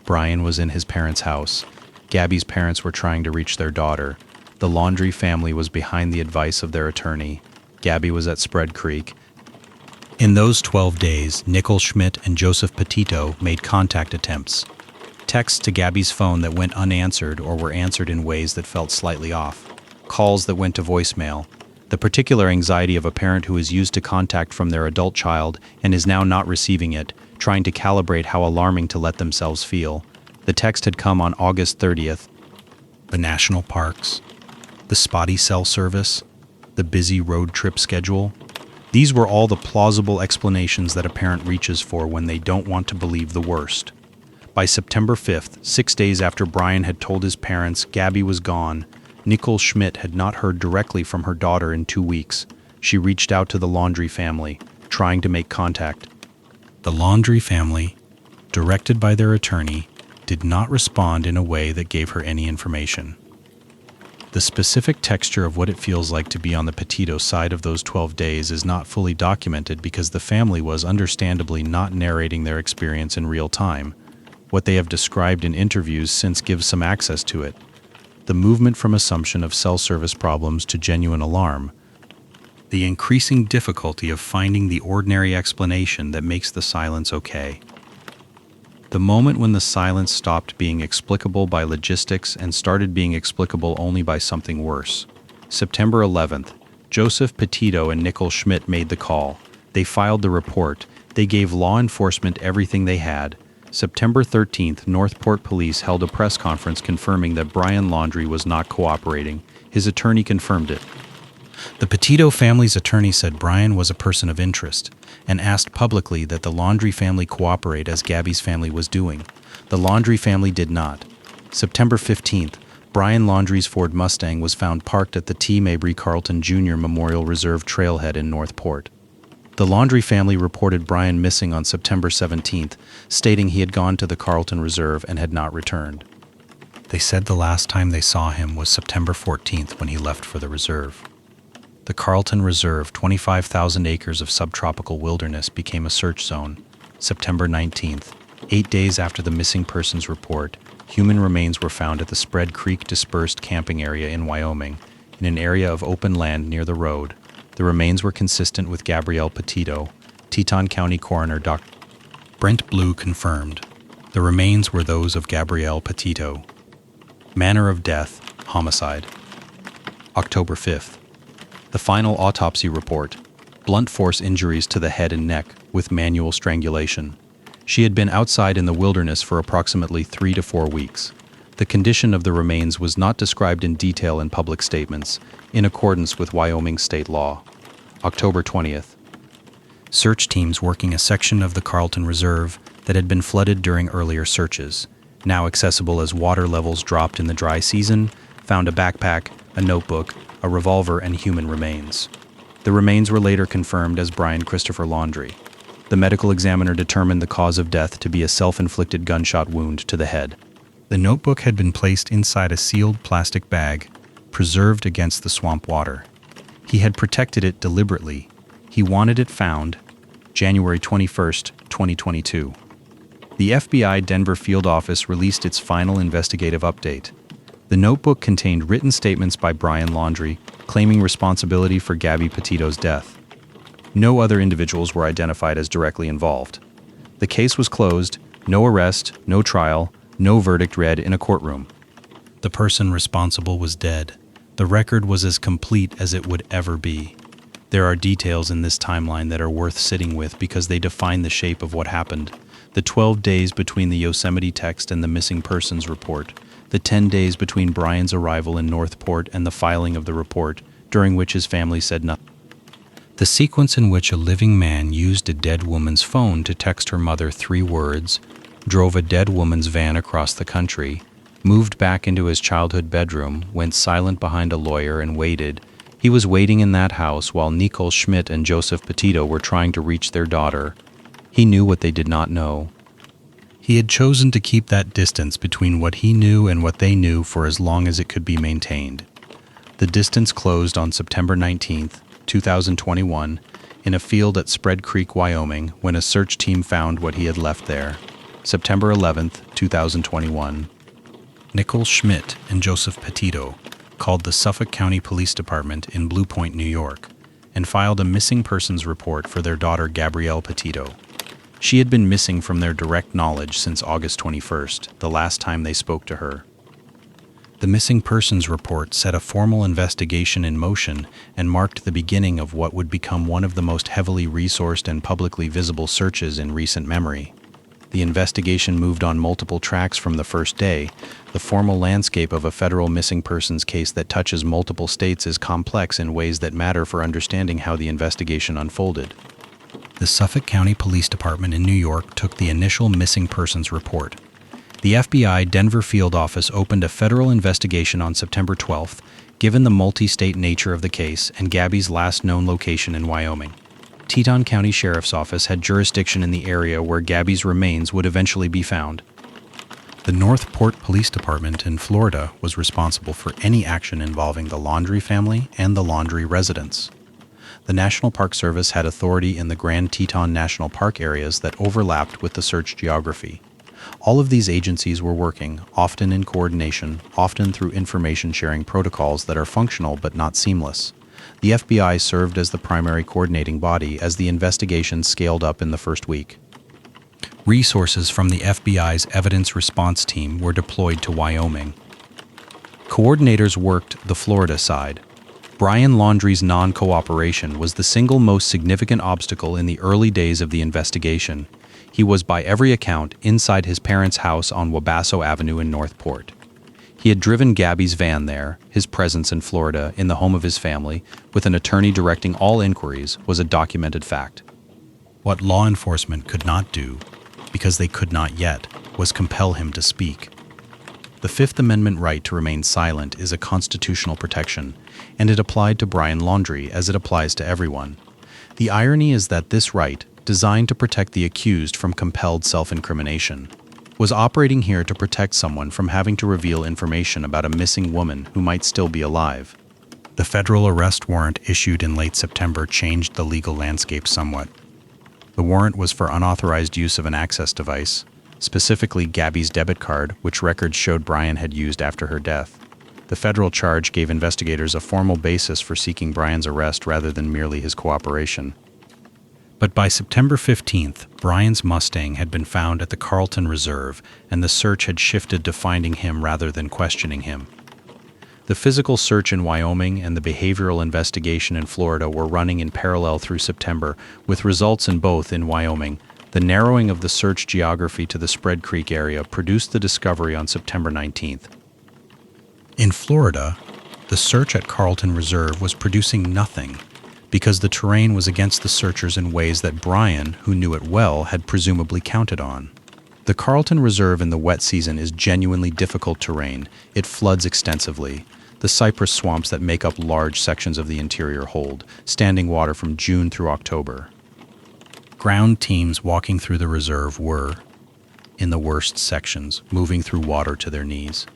Brian was in his parents' house. Gabby's parents were trying to reach their daughter. The Laundrie family was behind the advice of their attorney. Gabby was at Spread Creek. In those 12 days, Nichole Schmidt and Joseph Petito made contact attempts. Texts to Gabby's phone that went unanswered or were answered in ways that felt slightly off. Calls that went to voicemail. The particular anxiety of a parent who is used to contact from their adult child and is now not receiving it, trying to calibrate how alarming to let themselves feel. The text had come on August 30th. The national parks, the spotty cell service, the busy road trip schedule. These were all the plausible explanations that a parent reaches for when they don't want to believe the worst. By September 5th, 6 days after Brian had told his parents Gabby was gone, Nichole Schmidt had not heard directly from her daughter in 2 weeks. She reached out to the Laundrie family, trying to make contact. The Laundrie family, directed by their attorney, did not respond in a way that gave her any information. The specific texture of what it feels like to be on the Petito side of those 12 days is not fully documented because the family was understandably not narrating their experience in real time. What they have described in interviews since gives some access to it. The movement from assumption of cell service problems to genuine alarm. The increasing difficulty of finding the ordinary explanation that makes the silence okay. The moment when the silence stopped being explicable by logistics and started being explicable only by something worse. September 11th, Joseph Petito and Nichole Schmidt made the call. They filed the report. They gave law enforcement everything they had. September 13th, Northport Police held a press conference confirming that Brian Laundrie was not cooperating. His attorney confirmed it. The Petito family's attorney said Brian was a person of interest and asked publicly that the Laundrie family cooperate as Gabby's family was doing. The Laundrie family did not. September 15th, Brian Laundrie's Ford Mustang was found parked at the T. Mabry Carlton Jr. Memorial Reserve trailhead in Northport. The Laundrie family reported Brian missing on September 17th, stating he had gone to the Carlton Reserve and had not returned. They said the last time they saw him was September 14th when he left for the reserve. The Carlton Reserve, 25,000 acres of subtropical wilderness, became a search zone. September 19th, 8 days after the missing persons report, human remains were found at the Spread Creek dispersed camping area in Wyoming, in an area of open land near the road. The remains were consistent with Gabby Petito. Teton County Coroner Dr. Brent Blue confirmed. The remains were those of Gabby Petito. Manner of death, homicide. October 5th. The final autopsy report. Blunt force injuries to the head and neck with manual strangulation. She had been outside in the wilderness for approximately 3 to 4 weeks. The condition of the remains was not described in detail in public statements, in accordance with Wyoming state law. October 20th. Search teams working a section of the Carlton Reserve that had been flooded during earlier searches, now accessible as water levels dropped in the dry season, found a backpack, a notebook, a revolver, and human remains. The remains were later confirmed as Brian Christopher Laundrie. The medical examiner determined the cause of death to be a self-inflicted gunshot wound to the head. The notebook had been placed inside a sealed plastic bag, preserved against the swamp water. He had protected it deliberately. He wanted it found. January 21st, 2022. The FBI Denver field office released its final investigative update. The notebook contained written statements by Brian Laundrie claiming responsibility for Gabby Petito's death. No other individuals were identified as directly involved. The case was closed, no arrest, no trial, no verdict read in a courtroom. The person responsible was dead. The record was as complete as it would ever be. There are details in this timeline that are worth sitting with because they define the shape of what happened. The 12 days between the Yosemite text and the missing persons report. The 10 days between Brian's arrival in Northport and the filing of the report, during which his family said nothing. The sequence in which a living man used a dead woman's phone to text her mother 3 words, drove a dead woman's van across the country, moved back into his childhood bedroom, went silent behind a lawyer and waited. He was waiting in that house while Nichole Schmidt and Joseph Petito were trying to reach their daughter. He knew what they did not know. He had chosen to keep that distance between what he knew and what they knew for as long as it could be maintained. The distance closed on September 19, 2021, in a field at Spread Creek, Wyoming, when a search team found what he had left there. September 11, 2021. Nichole Schmidt and Joseph Petito called the Suffolk County Police Department in Blue Point, New York, and filed a missing persons report for their daughter Gabby Petito. She had been missing from their direct knowledge since August 21st, the last time they spoke to her. The missing persons report set a formal investigation in motion and marked the beginning of what would become one of the most heavily resourced and publicly visible searches in recent memory. The investigation moved on multiple tracks from the first day. The formal landscape of a federal missing persons case that touches multiple states is complex in ways that matter for understanding how the investigation unfolded. The Suffolk County Police Department in New York took the initial missing persons report. The FBI Denver field office opened a federal investigation on September 12th, given the multi-state nature of the case and Gabby's last known location in Wyoming. Teton County Sheriff's Office had jurisdiction in the area where Gabby's remains would eventually be found. The Northport Police Department in Florida was responsible for any action involving the Laundrie family and the Laundrie residents. The National Park Service had authority in the Grand Teton National Park areas that overlapped with the search geography. All of these agencies were working, often in coordination, often through information-sharing protocols that are functional but not seamless. The FBI served as the primary coordinating body as the investigation scaled up in the first week. Resources from the FBI's evidence response team were deployed to Wyoming. Coordinators worked the Florida side. Brian Laundrie's non-cooperation was the single most significant obstacle in the early days of the investigation. He was by every account inside his parents' house on Wabasso Avenue in Northport. He had driven Gabby's van there. His presence in Florida, in the home of his family, with an attorney directing all inquiries, was a documented fact. What law enforcement could not do, because they could not yet, was compel him to speak. The Fifth Amendment right to remain silent is a constitutional protection, and it applied to Brian Laundrie as it applies to everyone. The irony is that this right, designed to protect the accused from compelled self-incrimination, was operating here to protect someone from having to reveal information about a missing woman who might still be alive. The federal arrest warrant issued in late September changed the legal landscape somewhat. The warrant was for unauthorized use of an access device, specifically Gabby's debit card, which records showed Brian had used after her death. The federal charge gave investigators a formal basis for seeking Brian's arrest rather than merely his cooperation. But by September 15th, Brian's Mustang had been found at the Carlton Reserve, and the search had shifted to finding him rather than questioning him. The physical search in Wyoming and the behavioral investigation in Florida were running in parallel through September, with results in both. In Wyoming, the narrowing of the search geography to the Spread Creek area produced the discovery on September 19th. In Florida, the search at Carlton Reserve was producing nothing, because the terrain was against the searchers in ways that Brian, who knew it well, had presumably counted on. The Carlton Reserve in the wet season is genuinely difficult terrain. It floods extensively. The cypress swamps that make up large sections of the interior hold standing water from June through October. Ground teams walking through the reserve were, in the worst sections, moving through water to their knees.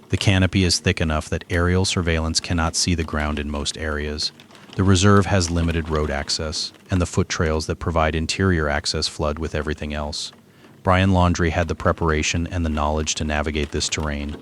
The canopy is thick enough that aerial surveillance cannot see the ground in most areas. The reserve has limited road access, and the foot trails that provide interior access flood with everything else. Brian Laundrie had the preparation and the knowledge to navigate this terrain.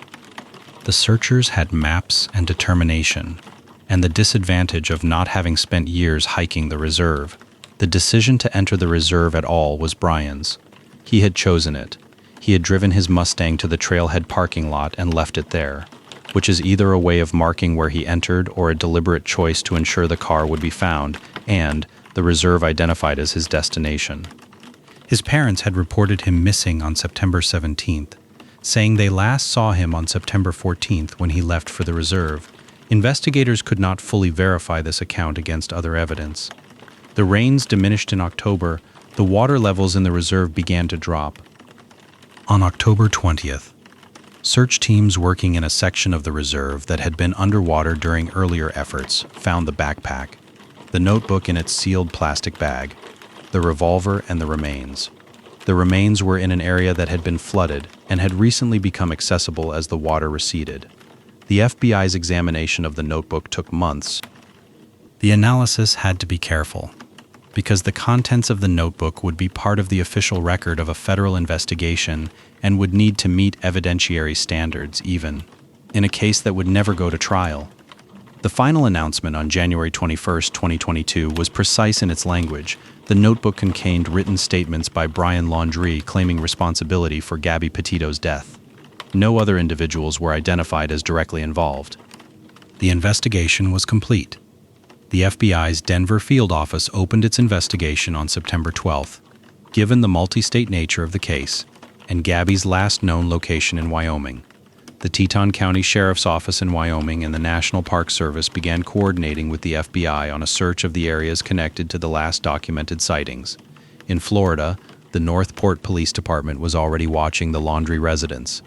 The searchers had maps and determination, and the disadvantage of not having spent years hiking the reserve. The decision to enter the reserve at all was Brian's. He had chosen it. He had driven his Mustang to the trailhead parking lot and left it there, which is either a way of marking where he entered or a deliberate choice to ensure the car would be found and the reserve identified as his destination. His parents had reported him missing on September 17th, saying they last saw him on September 14th when he left for the reserve. Investigators could not fully verify this account against other evidence. The rains diminished in October. The water levels in the reserve began to drop. On October 20th, search teams working in a section of the reserve that had been underwater during earlier efforts found the backpack, the notebook in its sealed plastic bag, the revolver, and the remains. The remains were in an area that had been flooded and had recently become accessible as the water receded. The FBI's examination of the notebook took months. The analysis had to be careful, because the contents of the notebook would be part of the official record of a federal investigation and would need to meet evidentiary standards, even in a case that would never go to trial. The final announcement on January 21, 2022 was precise in its language. The notebook contained written statements by Brian Laundrie claiming responsibility for Gabby Petito's death. No other individuals were identified as directly involved. The investigation was complete. The FBI's Denver field office opened its investigation on September 12th. Given the multi-state nature of the case and Gabby's last known location in Wyoming, the Teton County Sheriff's Office in Wyoming and the National Park Service began coordinating with the FBI on a search of the areas connected to the last documented sightings. In Florida, the Northport Police Department was already watching the Laundrie residence.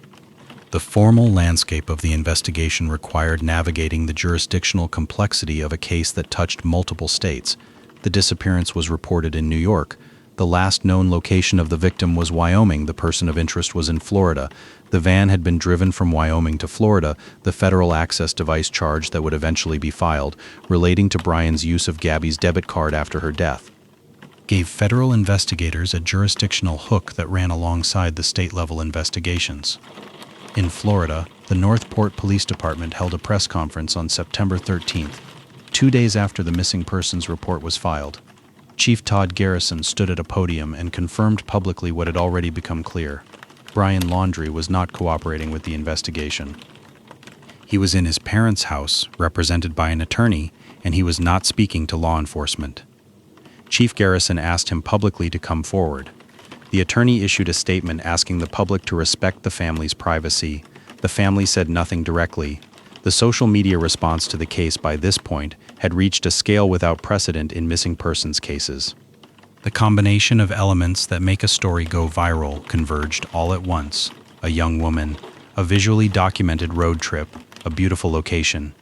The formal landscape of the investigation required navigating the jurisdictional complexity of a case that touched multiple states. The disappearance was reported in New York. The last known location of the victim was Wyoming. The person of interest was in Florida. The van had been driven from Wyoming to Florida. The federal access device charge that would eventually be filed, relating to Brian's use of Gabby's debit card after her death, gave federal investigators a jurisdictional hook that ran alongside the state-level investigations. In Florida, the Northport Police Department held a press conference on September 13th, 2 days after the missing persons report was filed. Chief Todd Garrison stood at a podium and confirmed publicly what had already become clear. Brian Laundrie was not cooperating with the investigation. He was in his parents' house, represented by an attorney, and he was not speaking to law enforcement. Chief Garrison asked him publicly to come forward. The attorney issued a statement asking the public to respect the family's privacy. The family said nothing directly. The social media response to the case by this point had reached a scale without precedent in missing persons cases. The combination of elements that make a story go viral converged all at once. A young woman, a visually documented road trip, a beautiful location,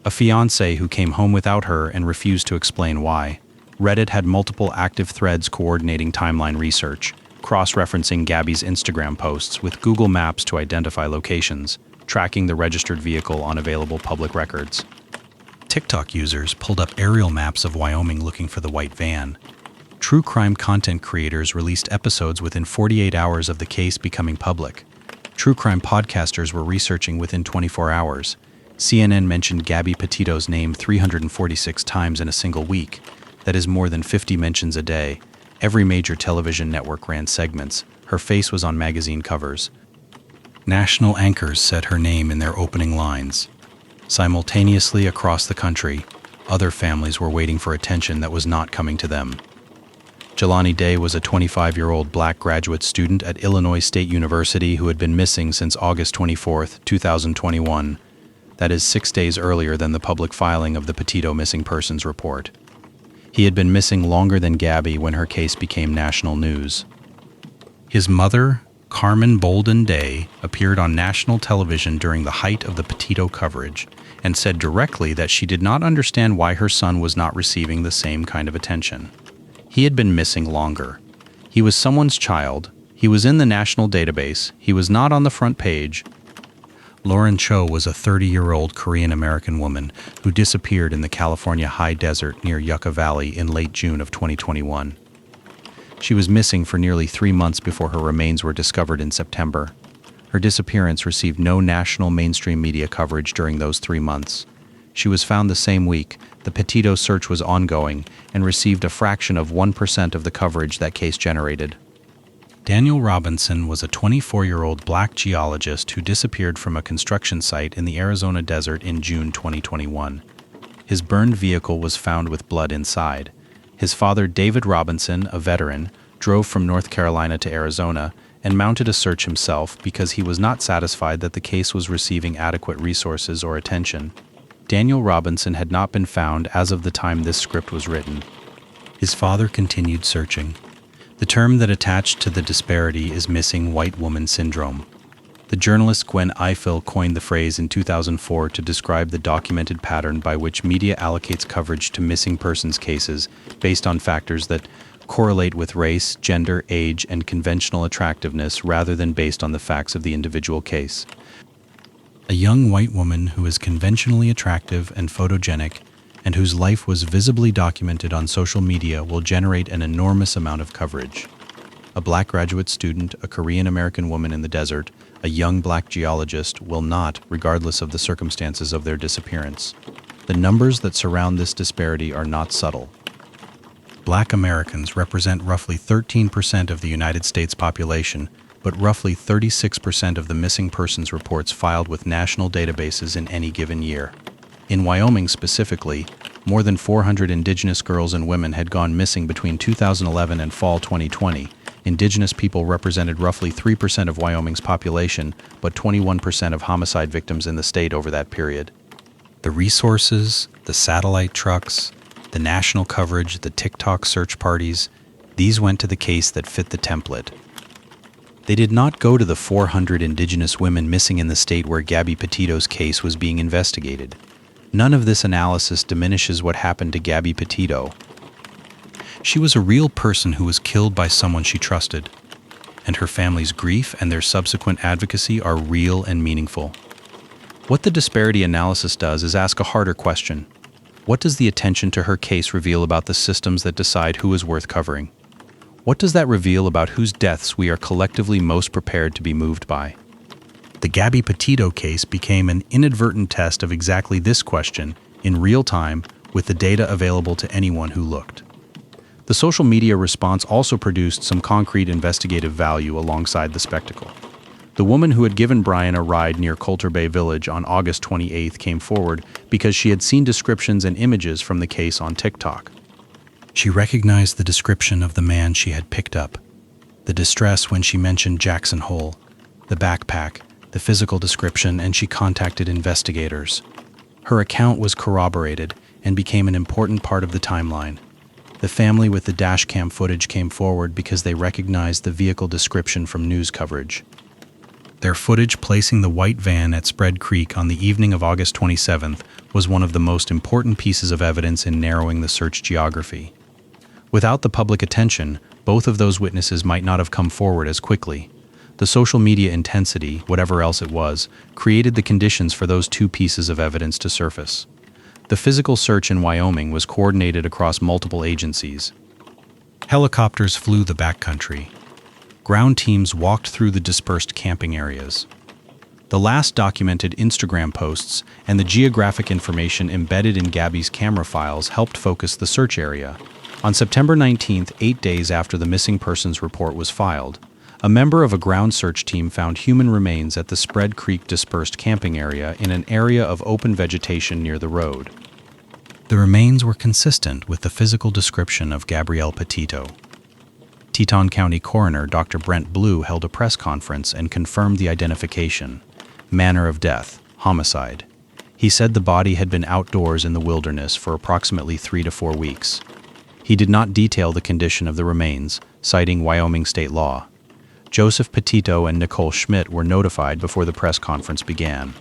a fiancé who came home without her and refused to explain why. Reddit had multiple active threads coordinating timeline research, cross-referencing Gabby's Instagram posts with Google Maps to identify locations, tracking the registered vehicle on available public records. TikTok users pulled up aerial maps of Wyoming looking for the white van. True crime content creators released episodes within 48 hours of the case becoming public. True crime podcasters were researching within 24 hours. CNN mentioned Gabby Petito's name 346 times in a single week. That is more than 50 mentions a day. Every major television network ran segments. Her face was on magazine covers. National anchors said her name in their opening lines. Simultaneously across the country, other families were waiting for attention that was not coming to them. Jelani Day was a 25-year-old black graduate student at Illinois State University who had been missing since August 24, 2021. That is 6 days earlier than the public filing of the Petito Missing Persons Report. He had been missing longer than Gabby when her case became national news. His mother, Carmen Bolden Day, appeared on national television during the height of the Petito coverage and said directly that she did not understand why her son was not receiving the same kind of attention. He had been missing longer. He was someone's child. He was in the national database. He was not on the front page. Lauren Cho was a 30-year-old Korean-American woman who disappeared in the California high desert near Yucca Valley in late June of 2021. She was missing for nearly 3 months before her remains were discovered in September. Her disappearance received no national mainstream media coverage during those 3 months. She was found the same week. The Petito search was ongoing and received a fraction of 1% of the coverage that case generated. Daniel Robinson was a 24-year-old black geologist who disappeared from a construction site in the Arizona desert in June 2021. His burned vehicle was found with blood inside. His father, David Robinson, a veteran, drove from North Carolina to Arizona and mounted a search himself because he was not satisfied that the case was receiving adequate resources or attention. Daniel Robinson had not been found as of the time this script was written. His father continued searching. The term that attached to the disparity is missing white woman syndrome. The journalist Gwen Ifill coined the phrase in 2004 to describe the documented pattern by which media allocates coverage to missing persons cases based on factors that correlate with race, gender, age, and conventional attractiveness rather than based on the facts of the individual case. A young white woman who is conventionally attractive and photogenic and whose life was visibly documented on social media will generate an enormous amount of coverage. A black graduate student, a Korean-American woman in the desert, a young black geologist will not, regardless of the circumstances of their disappearance. The numbers that surround this disparity are not subtle. Black Americans represent roughly 13% of the United States population, but roughly 36% of the missing persons reports filed with national databases in any given year. In Wyoming specifically, more than 400 indigenous girls and women had gone missing between 2011 and fall 2020. Indigenous people represented roughly 3% of Wyoming's population, but 21% of homicide victims in the state over that period. The resources, the satellite trucks, the national coverage, the TikTok search parties, these went to the case that fit the template. They did not go to the 400 indigenous women missing in the state where Gabby Petito's case was being investigated. None of this analysis diminishes what happened to Gabby Petito. She was a real person who was killed by someone she trusted, and her family's grief and their subsequent advocacy are real and meaningful. What the disparity analysis does is ask a harder question. What does the attention to her case reveal about the systems that decide who is worth covering? What does that reveal about whose deaths we are collectively most prepared to be moved by? The Gabby Petito case became an inadvertent test of exactly this question in real time with the data available to anyone who looked. The social media response also produced some concrete investigative value alongside the spectacle. The woman who had given Brian a ride near Coulter Bay Village on August 28th came forward because she had seen descriptions and images from the case on TikTok. She recognized the description of the man she had picked up, the distress when she mentioned Jackson Hole, the backpack, the physical description, and she contacted investigators. Her account was corroborated and became an important part of the timeline. The family with the dashcam footage came forward because they recognized the vehicle description from news coverage. Their footage placing the white van at Spread Creek on the evening of August 27th was one of the most important pieces of evidence in narrowing the search geography. Without the public attention, both of those witnesses might not have come forward as quickly. The social media intensity, whatever else it was, created the conditions for those two pieces of evidence to surface. The physical search in Wyoming was coordinated across multiple agencies. Helicopters flew the backcountry. Ground teams walked through the dispersed camping areas. The last documented Instagram posts and the geographic information embedded in Gabby's camera files helped focus the search area. On September 19th, 8 days after the missing persons report was filed, a member of a ground search team found human remains at the Spread Creek dispersed camping area in an area of open vegetation near the road. The remains were consistent with the physical description of Gabby Petito. Teton County Coroner Dr. Brent Blue held a press conference and confirmed the identification. Manner of death, homicide. He said the body had been outdoors in the wilderness for approximately 3 to 4 weeks. He did not detail the condition of the remains, citing Wyoming state law. Joseph Petito and Nichole Schmidt were notified before the press conference began.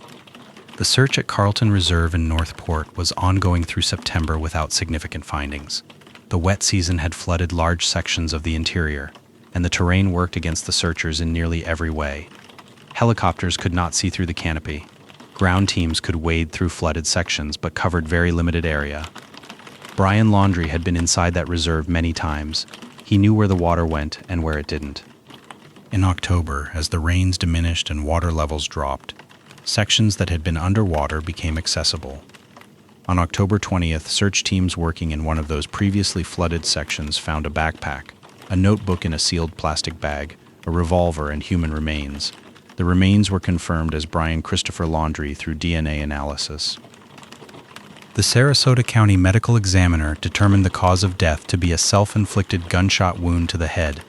The search at Carlton Reserve in Northport was ongoing through September without significant findings. The wet season had flooded large sections of the interior, and the terrain worked against the searchers in nearly every way. Helicopters could not see through the canopy. Ground teams could wade through flooded sections but covered very limited area. Brian Laundrie had been inside that reserve many times. He knew where the water went and where it didn't. In October, as the rains diminished and water levels dropped, sections that had been underwater became accessible. On October 20th, search teams working in one of those previously flooded sections found a backpack, a notebook in a sealed plastic bag, a revolver, and human remains. The remains were confirmed as Brian Christopher Laundrie through DNA analysis. The Sarasota County Medical Examiner determined the cause of death to be a self-inflicted gunshot wound to the head.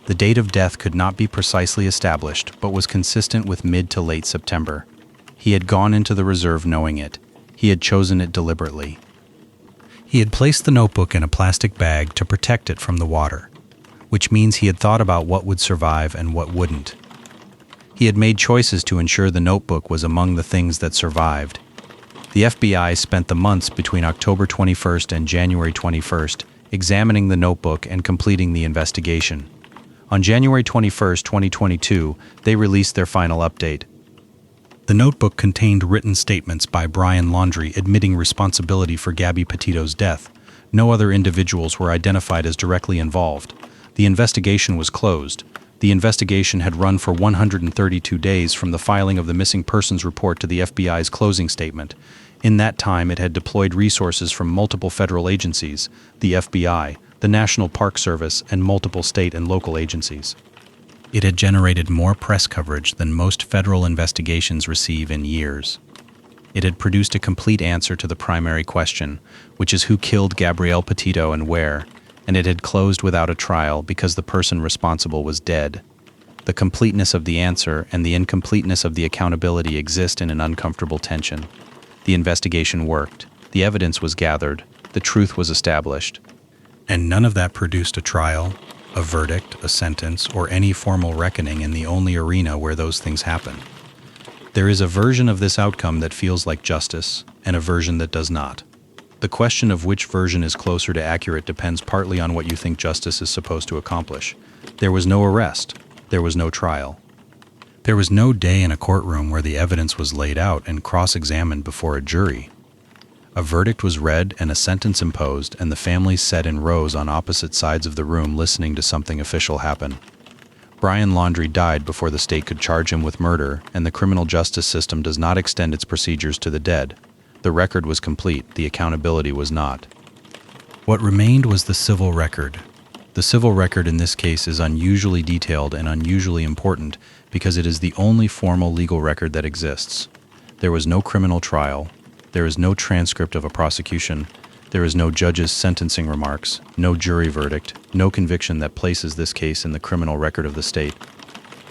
The date of death could not be precisely established, but was consistent with mid to late September. He had gone into the reserve knowing it. He had chosen it deliberately. He had placed the notebook in a plastic bag to protect it from the water, which means he had thought about what would survive and what wouldn't. He had made choices to ensure the notebook was among the things that survived. The FBI spent the months between October 21st and January 21st examining the notebook and completing the investigation. On January 21st, 2022, they released their final update. The notebook contained written statements by Brian Laundrie admitting responsibility for Gabby Petito's death. No other individuals were identified as directly involved. The investigation was closed. The investigation had run for 132 days from the filing of the missing persons report to the FBI's closing statement. In that time, it had deployed resources from multiple federal agencies, the FBI, the National Park Service, and multiple state and local agencies. It had generated more press coverage than most federal investigations receive in years. It had produced a complete answer to the primary question, which is who killed Gabby Petito and where, and it had closed without a trial because the person responsible was dead. The completeness of the answer and the incompleteness of the accountability exist in an uncomfortable tension. The investigation worked. The evidence was gathered. The truth was established. And none of that produced a trial, a verdict, a sentence, or any formal reckoning in the only arena where those things happen. There is a version of this outcome that feels like justice, and a version that does not. The question of which version is closer to accurate depends partly on what you think justice is supposed to accomplish. There was no arrest. There was no trial. There was no day in a courtroom where the evidence was laid out and cross-examined before a jury. A verdict was read and a sentence imposed, and the families sat in rows on opposite sides of the room listening to something official happen. Brian Laundrie died before the state could charge him with murder, and the criminal justice system does not extend its procedures to the dead. The record was complete, the accountability was not. What remained was the civil record. The civil record in this case is unusually detailed and unusually important because it is the only formal legal record that exists. There was no criminal trial. There is no transcript of a prosecution. There is no judge's sentencing remarks, no jury verdict, no conviction that places this case in the criminal record of the state.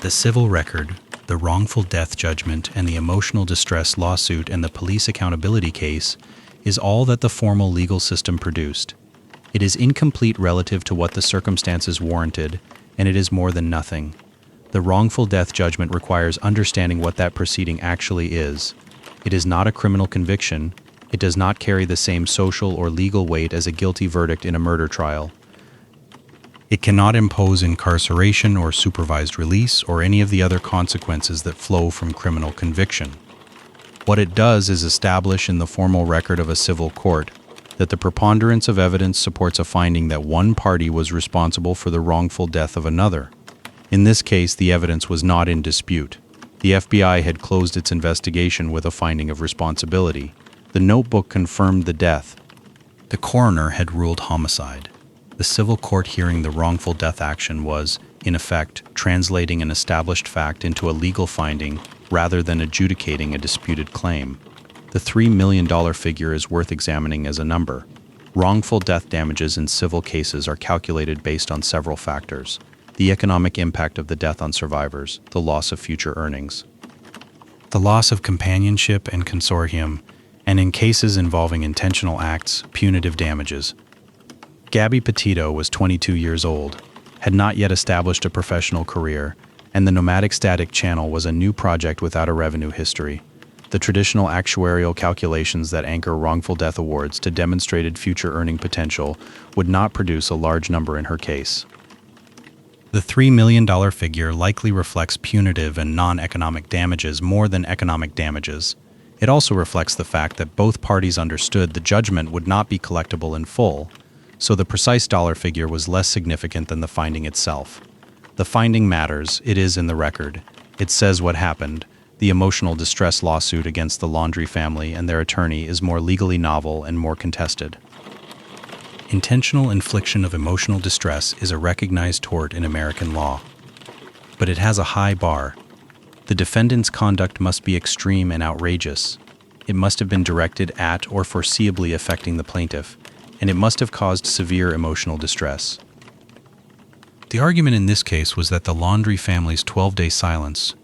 The civil record, the wrongful death judgment, and the emotional distress lawsuit and the police accountability case is all that the formal legal system produced. It is incomplete relative to what the circumstances warranted, and it is more than nothing. The wrongful death judgment requires understanding what that proceeding actually is. It is not a criminal conviction. It does not carry the same social or legal weight as a guilty verdict in a murder trial. It cannot impose incarceration or supervised release or any of the other consequences that flow from criminal conviction. What it does is establish in the formal record of a civil court that the preponderance of evidence supports a finding that one party was responsible for the wrongful death of another. In this case, the evidence was not in dispute. The The FBI had closed its investigation with a finding of responsibility. The notebook confirmed the death. The coroner had ruled homicide. The civil court hearing the wrongful death action was, in effect, translating an established fact into a legal finding rather than adjudicating a disputed claim. The $3 million figure is worth examining as a number. Wrongful death damages in civil cases are calculated based on several factors: the economic impact of the death on survivors, the loss of future earnings, the loss of companionship and consortium, and in cases involving intentional acts, punitive damages. Gabby Petito was 22 years old, had not yet established a professional career, and the Nomadic Static Channel was a new project without a revenue history. The traditional actuarial calculations that anchor wrongful death awards to demonstrated future earning potential would not produce a large number in her case. The $3 million figure likely reflects punitive and non-economic damages more than economic damages. It also reflects the fact that both parties understood the judgment would not be collectible in full, so the precise dollar figure was less significant than the finding itself. The finding matters, it is in the record. It says what happened. The emotional distress lawsuit against the Laundrie family and their attorney is more legally novel and more contested. Intentional infliction of emotional distress is a recognized tort in American law. But it has a high bar. The defendant's conduct must be extreme and outrageous. It must have been directed at or foreseeably affecting the plaintiff, and it must have caused severe emotional distress. The argument in this case was that the Laundrie family's 12-day silence,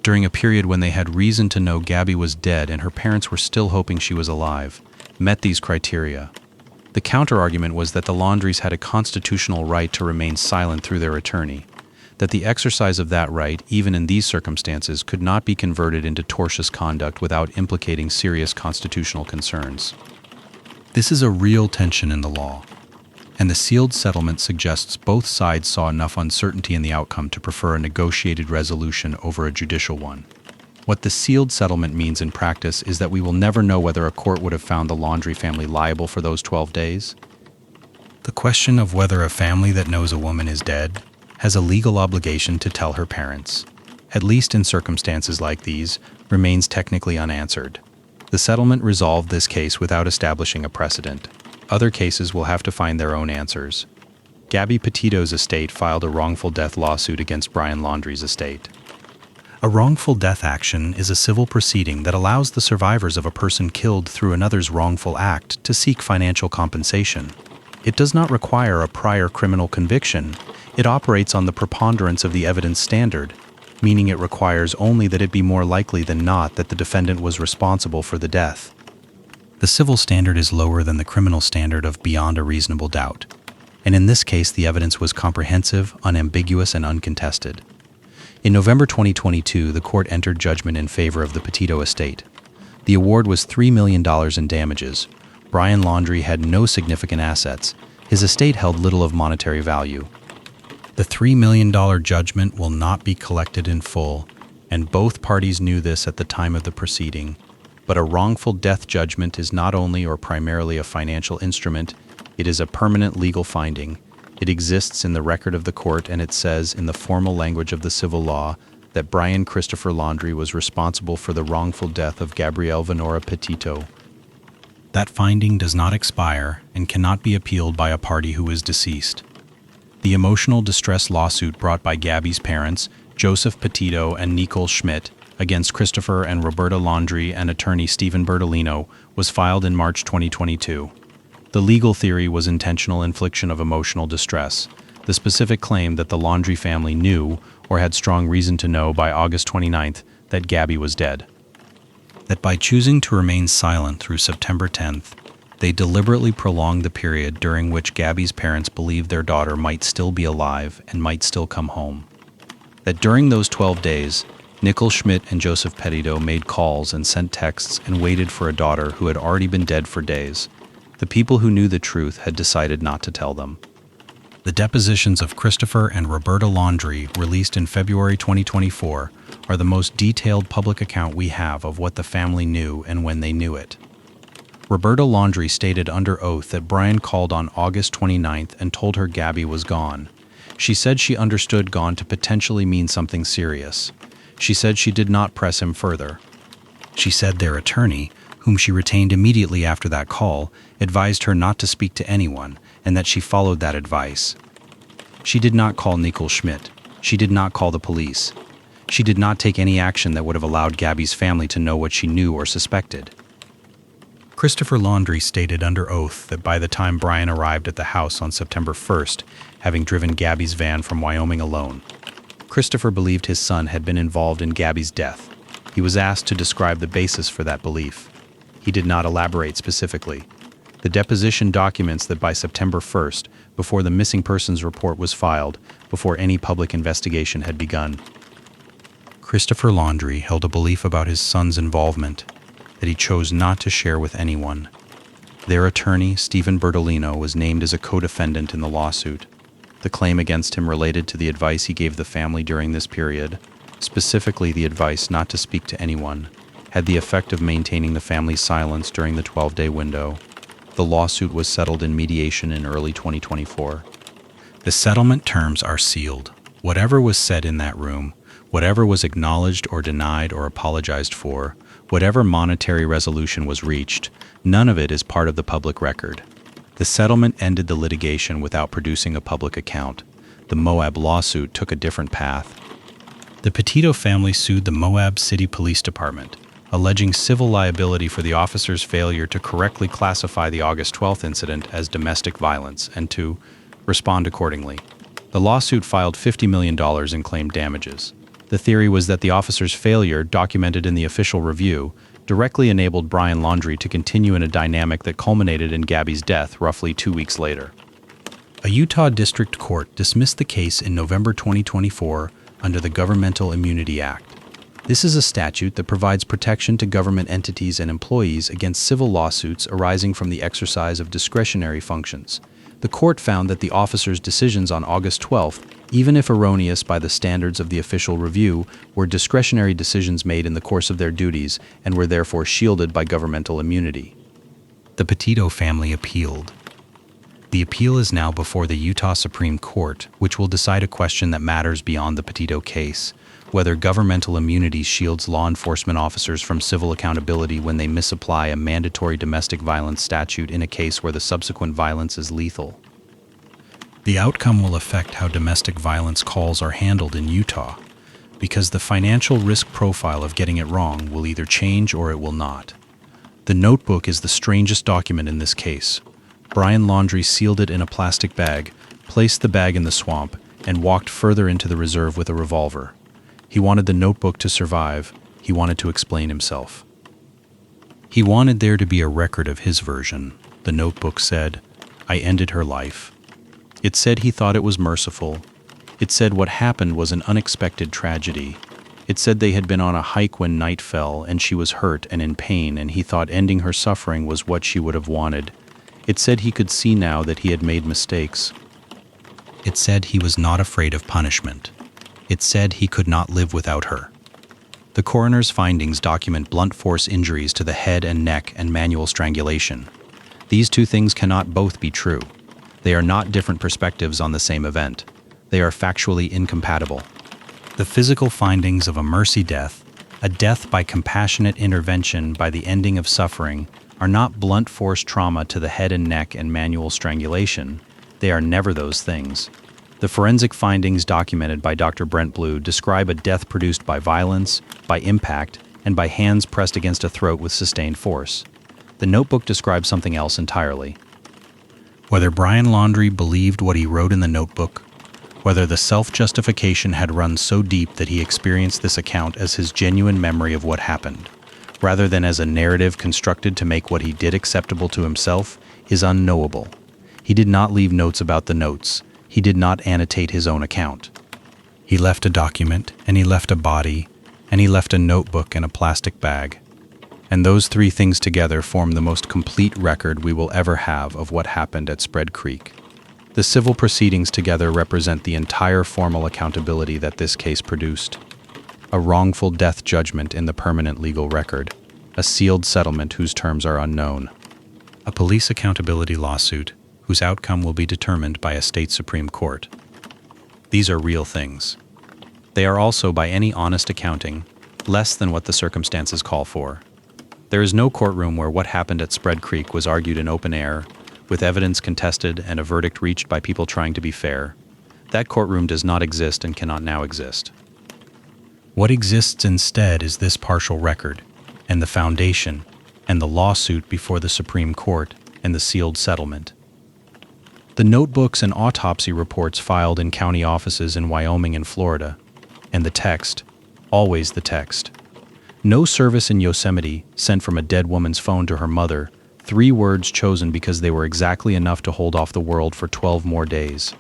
during a period when they had reason to know Gabby was dead and her parents were still hoping she was alive, met these criteria. The counter-argument was that the Laundries had a constitutional right to remain silent through their attorney, that the exercise of that right, even in these circumstances, could not be converted into tortious conduct without implicating serious constitutional concerns. This is a real tension in the law, and the sealed settlement suggests both sides saw enough uncertainty in the outcome to prefer a negotiated resolution over a judicial one. What the sealed settlement means in practice is that we will never know whether a court would have found the Laundrie family liable for those 12 days. The question of whether a family that knows a woman is dead has a legal obligation to tell her parents, at least in circumstances like these, remains technically unanswered. The settlement resolved this case without establishing a precedent. Other cases will have to find their own answers. Gabby Petito's estate filed a wrongful death lawsuit against Brian Laundrie's estate. A wrongful death action is a civil proceeding that allows the survivors of a person killed through another's wrongful act to seek financial compensation. It does not require a prior criminal conviction. It operates on the preponderance of the evidence standard, meaning it requires only that it be more likely than not that the defendant was responsible for the death. The civil standard is lower than the criminal standard of beyond a reasonable doubt, and in this case the evidence was comprehensive, unambiguous, and uncontested. In November 2022, the court entered judgment in favor of the Petito estate. The award was $3 million in damages. Brian Laundrie had no significant assets. His estate held little of monetary value. The $3 million judgment will not be collected in full, and both parties knew this at the time of the proceeding. But a wrongful death judgment is not only or primarily a financial instrument, it is a permanent legal finding. It exists in the record of the court, and it says, in the formal language of the civil law, that Brian Christopher Laundrie was responsible for the wrongful death of Gabrielle Venora Petito. That finding does not expire and cannot be appealed by a party who is deceased. The emotional distress lawsuit brought by Gabby's parents, Joseph Petito and Nichole Schmidt, against Christopher and Roberta Laundrie and attorney Stephen Bertolino was filed in March 2022. The legal theory was intentional infliction of emotional distress. The specific claim that the Laundrie family knew, or had strong reason to know by August 29th, that Gabby was dead. That by choosing to remain silent through September 10th, they deliberately prolonged the period during which Gabby's parents believed their daughter might still be alive and might still come home. That during those 12 days, Nichole Schmidt and Joseph Petito made calls and sent texts and waited for a daughter who had already been dead for days. The people who knew the truth had decided not to tell them. The depositions of Christopher and Roberta Laundrie, released in February 2024, are the most detailed public account we have of what the family knew and when they knew it. Roberta Laundrie stated under oath that Brian called on August 29th and told her Gabby was gone. She said she understood gone to potentially mean something serious. She said she did not press him further. She said their attorney, whom she retained immediately after that call, advised her not to speak to anyone, and that she followed that advice. She did not call Nichole Schmidt. She did not call the police. She did not take any action that would have allowed Gabby's family to know what she knew or suspected. Christopher Laundrie stated under oath that by the time Brian arrived at the house on September 1st, having driven Gabby's van from Wyoming alone, Christopher believed his son had been involved in Gabby's death. He was asked to describe the basis for that belief. He did not elaborate specifically. The deposition documents that by September 1st, before the missing persons report was filed, before any public investigation had begun, Christopher Laundrie held a belief about his son's involvement that he chose not to share with anyone. Their attorney, Stephen Bertolino, was named as a co-defendant in the lawsuit. The claim against him related to the advice he gave the family during this period, specifically the advice not to speak to anyone, had the effect of maintaining the family's silence during the 12-day window. The lawsuit was settled in mediation in early 2024. The settlement terms are sealed. Whatever was said in that room, whatever was acknowledged or denied or apologized for, whatever monetary resolution was reached, none of it is part of the public record. The settlement ended the litigation without producing a public account. The Moab lawsuit took a different path. The Petito family sued the Moab City Police Department, alleging civil liability for the officers' failure to correctly classify the August 12th incident as domestic violence and to respond accordingly. The lawsuit filed $50 million in claimed damages. The theory was that the officers' failure, documented in the official review, directly enabled Brian Laundrie to continue in a dynamic that culminated in Gabby's death roughly 2 weeks later. A Utah District Court dismissed the case in November 2024 under the Governmental Immunity Act. This is a statute that provides protection to government entities and employees against civil lawsuits arising from the exercise of discretionary functions. The court found that the officers' decisions on August 12th, even if erroneous by the standards of the official review, were discretionary decisions made in the course of their duties and were therefore shielded by governmental immunity. The Petito family appealed. The appeal is now before the Utah Supreme Court, which will decide a question that matters beyond the Petito case: whether governmental immunity shields law enforcement officers from civil accountability when they misapply a mandatory domestic violence statute in a case where the subsequent violence is lethal. The outcome will affect how domestic violence calls are handled in Utah, because the financial risk profile of getting it wrong will either change or it will not. The notebook is the strangest document in this case. Brian Laundrie sealed it in a plastic bag, placed the bag in the swamp, and walked further into the reserve with a revolver. He wanted the notebook to survive. He wanted to explain himself. He wanted there to be a record of his version. The notebook said, "I ended her life." It said he thought it was merciful. It said what happened was an unexpected tragedy. It said they had been on a hike when night fell and she was hurt and in pain, and he thought ending her suffering was what she would have wanted. It said he could see now that he had made mistakes. It said he was not afraid of punishment. It said he could not live without her. The coroner's findings document blunt force injuries to the head and neck and manual strangulation. These two things cannot both be true. They are not different perspectives on the same event. They are factually incompatible. The physical findings of a mercy death, a death by compassionate intervention by the ending of suffering, are not blunt force trauma to the head and neck and manual strangulation. They are never those things. The forensic findings documented by Dr. Brent Blue describe a death produced by violence, by impact, and by hands pressed against a throat with sustained force. The notebook describes something else entirely. Whether Brian Laundrie believed what he wrote in the notebook, whether the self-justification had run so deep that he experienced this account as his genuine memory of what happened, rather than as a narrative constructed to make what he did acceptable to himself, is unknowable. He did not leave notes about the notes. He did not annotate his own account. He left a document, and he left a body, and he left a notebook and a plastic bag. And those three things together form the most complete record we will ever have of what happened at Spread Creek. The civil proceedings together represent the entire formal accountability that this case produced. A wrongful death judgment in the permanent legal record, a sealed settlement whose terms are unknown, a police accountability lawsuit whose outcome will be determined by a state Supreme Court. These are real things. They are also, by any honest accounting, less than what the circumstances call for. There is no courtroom where what happened at Spread Creek was argued in open air, with evidence contested and a verdict reached by people trying to be fair. That courtroom does not exist and cannot now exist. What exists instead is this partial record, and the foundation, and the lawsuit before the Supreme Court, and the sealed settlement. The notebooks and autopsy reports filed in county offices in Wyoming and Florida, and the text, always the text. No service in Yosemite sent from a dead woman's phone to her mother, 3 words chosen because they were exactly enough to hold off the world for 12 more days.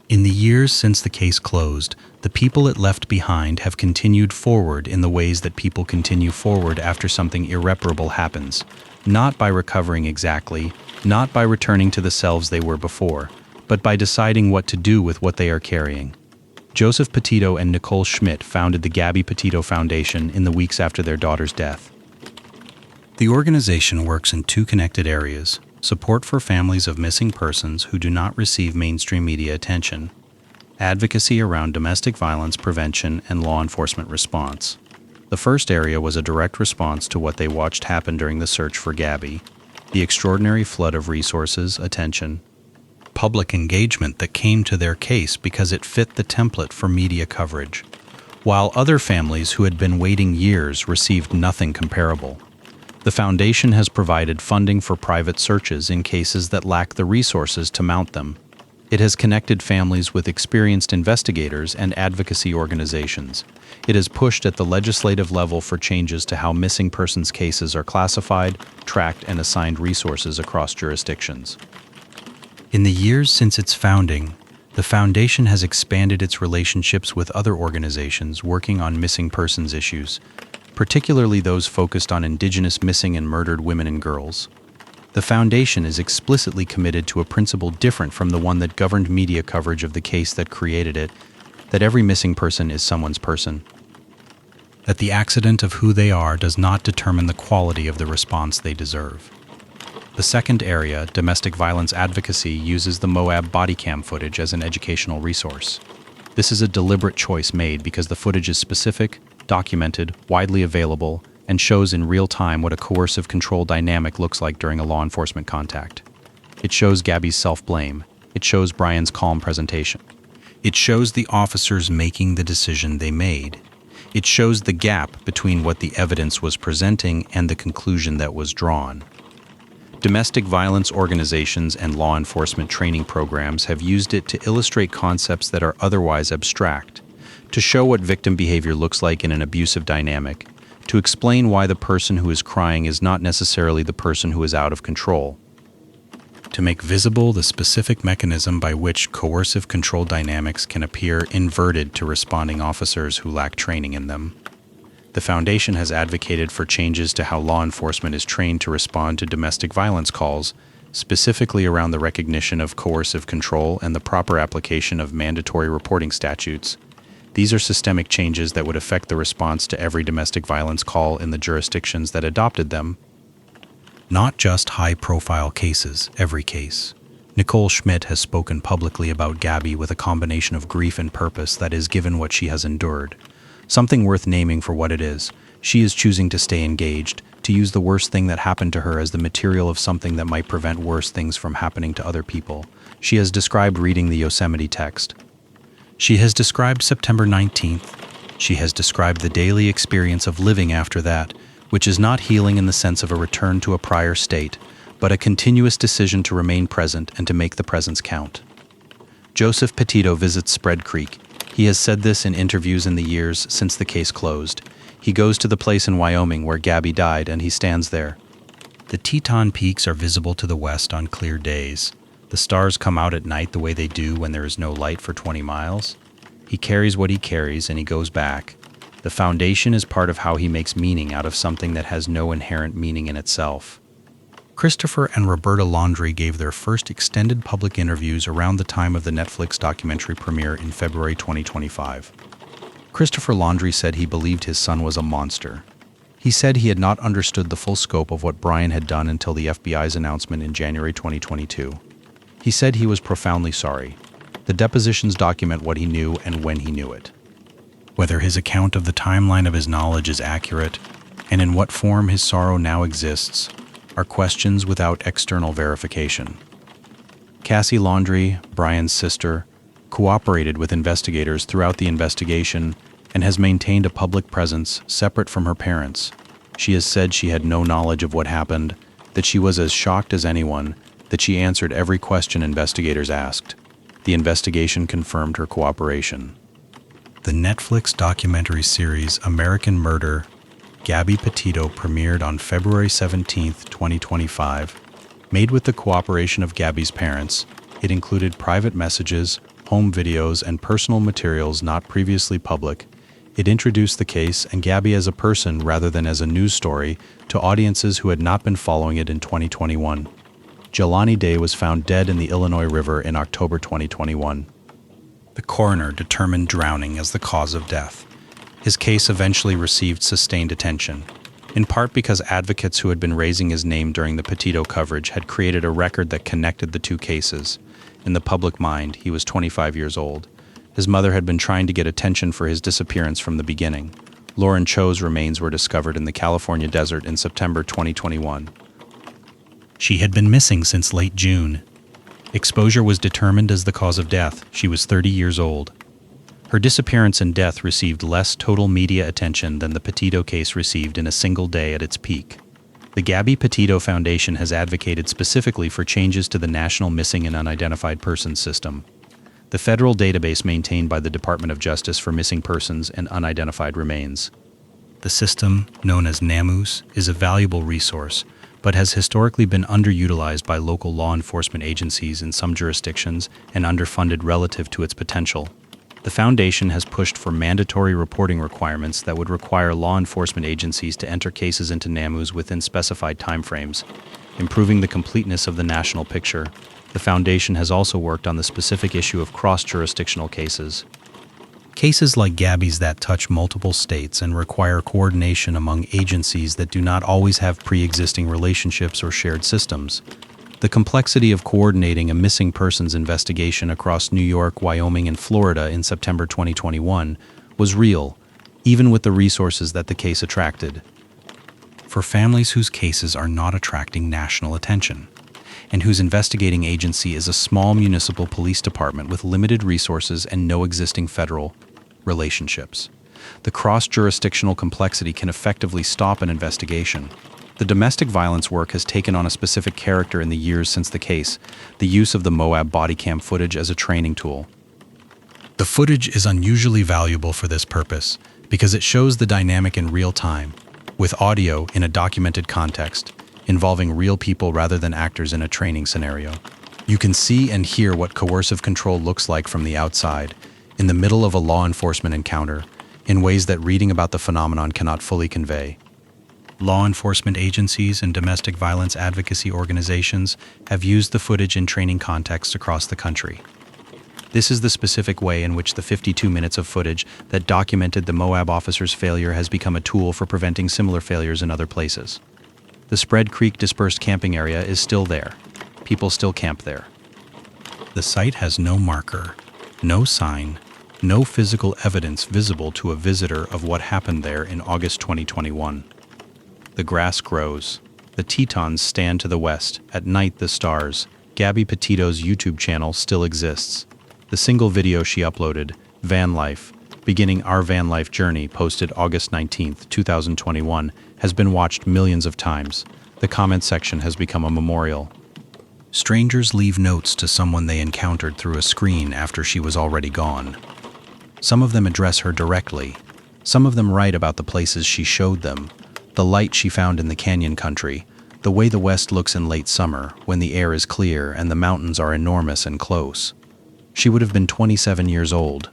In the years since the case closed, the people it left behind have continued forward in the ways that people continue forward after something irreparable happens, not by recovering exactly, not by returning to the selves they were before, but by deciding what to do with what they are carrying. Joseph Petito and Nichole Schmidt founded the Gabby Petito Foundation in the weeks after their daughter's death. The organization works in 2 connected areas: support for families of missing persons who do not receive mainstream media attention, advocacy around domestic violence prevention and law enforcement response. The first area was a direct response to what they watched happen during the search for Gabby, the extraordinary flood of resources, attention, public engagement that came to their case because it fit the template for media coverage, while other families who had been waiting years received nothing comparable. The foundation has provided funding for private searches in cases that lack the resources to mount them. It has connected families with experienced investigators and advocacy organizations. It has pushed at the legislative level for changes to how missing persons cases are classified, tracked, and assigned resources across jurisdictions. In the years since its founding, the foundation has expanded its relationships with other organizations working on missing persons issues, particularly those focused on Indigenous missing and murdered women and girls. The foundation is explicitly committed to a principle different from the one that governed media coverage of the case that created it, that every missing person is someone's person. That the accident of who they are does not determine the quality of the response they deserve. The second area, domestic violence advocacy, uses the Moab bodycam footage as an educational resource. This is a deliberate choice made because the footage is specific, documented, widely available, and shows in real time what a coercive control dynamic looks like during a law enforcement contact. It shows Gabby's self-blame. It shows Brian's calm presentation. It shows the officers making the decision they made. It shows the gap between what the evidence was presenting and the conclusion that was drawn. Domestic violence organizations and law enforcement training programs have used it to illustrate concepts that are otherwise abstract, to show what victim behavior looks like in an abusive dynamic, to explain why the person who is crying is not necessarily the person who is out of control, to make visible the specific mechanism by which coercive control dynamics can appear inverted to responding officers who lack training in them. The foundation has advocated for changes to how law enforcement is trained to respond to domestic violence calls, specifically around the recognition of coercive control and the proper application of mandatory reporting statutes. These are systemic changes that would affect the response to every domestic violence call in the jurisdictions that adopted them. Not just high-profile cases, every case. Nichole Schmidt has spoken publicly about Gabby with a combination of grief and purpose that is given what she has endured. Something worth naming for what it is. She is choosing to stay engaged, to use the worst thing that happened to her as the material of something that might prevent worse things from happening to other people. She has described reading the Yosemite text. She has described September 19th. She has described the daily experience of living after that, which is not healing in the sense of a return to a prior state, but a continuous decision to remain present and to make the presence count. Joseph Petito visits Spread Creek. He has said this in interviews in the years since the case closed. He goes to the place in Wyoming where Gabby died, and he stands there. The Teton Peaks are visible to the west on clear days. The stars come out at night the way they do when there is no light for 20 miles. He carries what he carries, and he goes back. The foundation is part of how he makes meaning out of something that has no inherent meaning in itself. Christopher and Roberta Laundrie gave their first extended public interviews around the time of the Netflix documentary premiere in February 2025. Christopher Laundrie said he believed his son was a monster. He said he had not understood the full scope of what Brian had done until the FBI's announcement in January 2022. He said he was profoundly sorry. The depositions document what he knew and when he knew it. Whether his account of the timeline of his knowledge is accurate, and in what form his sorrow now exists, are questions without external verification. Cassie Laundrie, Brian's sister, cooperated with investigators throughout the investigation and has maintained a public presence separate from her parents. She has said she had no knowledge of what happened, that she was as shocked as anyone, that she answered every question investigators asked. The investigation confirmed her cooperation. The Netflix documentary series American Murder, Gabby Petito premiered on February 17, 2025. Made with the cooperation of Gabby's parents, it included private messages, home videos, and personal materials not previously public. It introduced the case and Gabby as a person rather than as a news story to audiences who had not been following it in 2021. Jelani Day was found dead in the Illinois River in October 2021. The coroner determined drowning as the cause of death. His case eventually received sustained attention, in part because advocates who had been raising his name during the Petito coverage had created a record that connected the two cases. In the public mind, he was 25 years old. His mother had been trying to get attention for his disappearance from the beginning. Lauren Cho's remains were discovered in the California desert in September 2021. She had been missing since late June. Exposure was determined as the cause of death. She was 30 years old. Her disappearance and death received less total media attention than the Petito case received in a single day at its peak. The Gabby Petito Foundation has advocated specifically for changes to the National Missing and Unidentified Persons System, the federal database maintained by the Department of Justice for missing persons and unidentified remains. The system, known as NAMUS, is a valuable resource, but has historically been underutilized by local law enforcement agencies in some jurisdictions and underfunded relative to its potential. The Foundation has pushed for mandatory reporting requirements that would require law enforcement agencies to enter cases into NAMUS within specified timeframes, improving the completeness of the national picture. The Foundation has also worked on the specific issue of cross-jurisdictional cases. Cases like Gabby's that touch multiple states and require coordination among agencies that do not always have pre-existing relationships or shared systems. The complexity of coordinating a missing persons investigation across New York, Wyoming, and Florida in September 2021 was real, even with the resources that the case attracted. For families whose cases are not attracting national attention, and whose investigating agency is a small municipal police department with limited resources and no existing federal relationships, the cross-jurisdictional complexity can effectively stop an investigation. The domestic violence work has taken on a specific character in the years since the case, the use of the Moab bodycam footage as a training tool. The footage is unusually valuable for this purpose because it shows the dynamic in real time, with audio in a documented context, involving real people rather than actors in a training scenario. You can see and hear what coercive control looks like from the outside, in the middle of a law enforcement encounter, in ways that reading about the phenomenon cannot fully convey. Law enforcement agencies and domestic violence advocacy organizations have used the footage in training contexts across the country. This is the specific way in which the 52 minutes of footage that documented the Moab officer's failure has become a tool for preventing similar failures in other places. The Spread Creek dispersed camping area is still there. People still camp there. The site has no marker, no sign, no physical evidence visible to a visitor of what happened there in August 2021. The grass grows. The Tetons stand to the west. At night, the stars. Gabby Petito's YouTube channel still exists. The single video she uploaded, Van Life, beginning our van life journey, posted August 19, 2021, has been watched millions of times. The comment section has become a memorial. Strangers leave notes to someone they encountered through a screen after she was already gone. Some of them address her directly. Some of them write about the places she showed them, the light she found in the canyon country, the way the West looks in late summer when the air is clear and the mountains are enormous and close. She would have been 27 years old.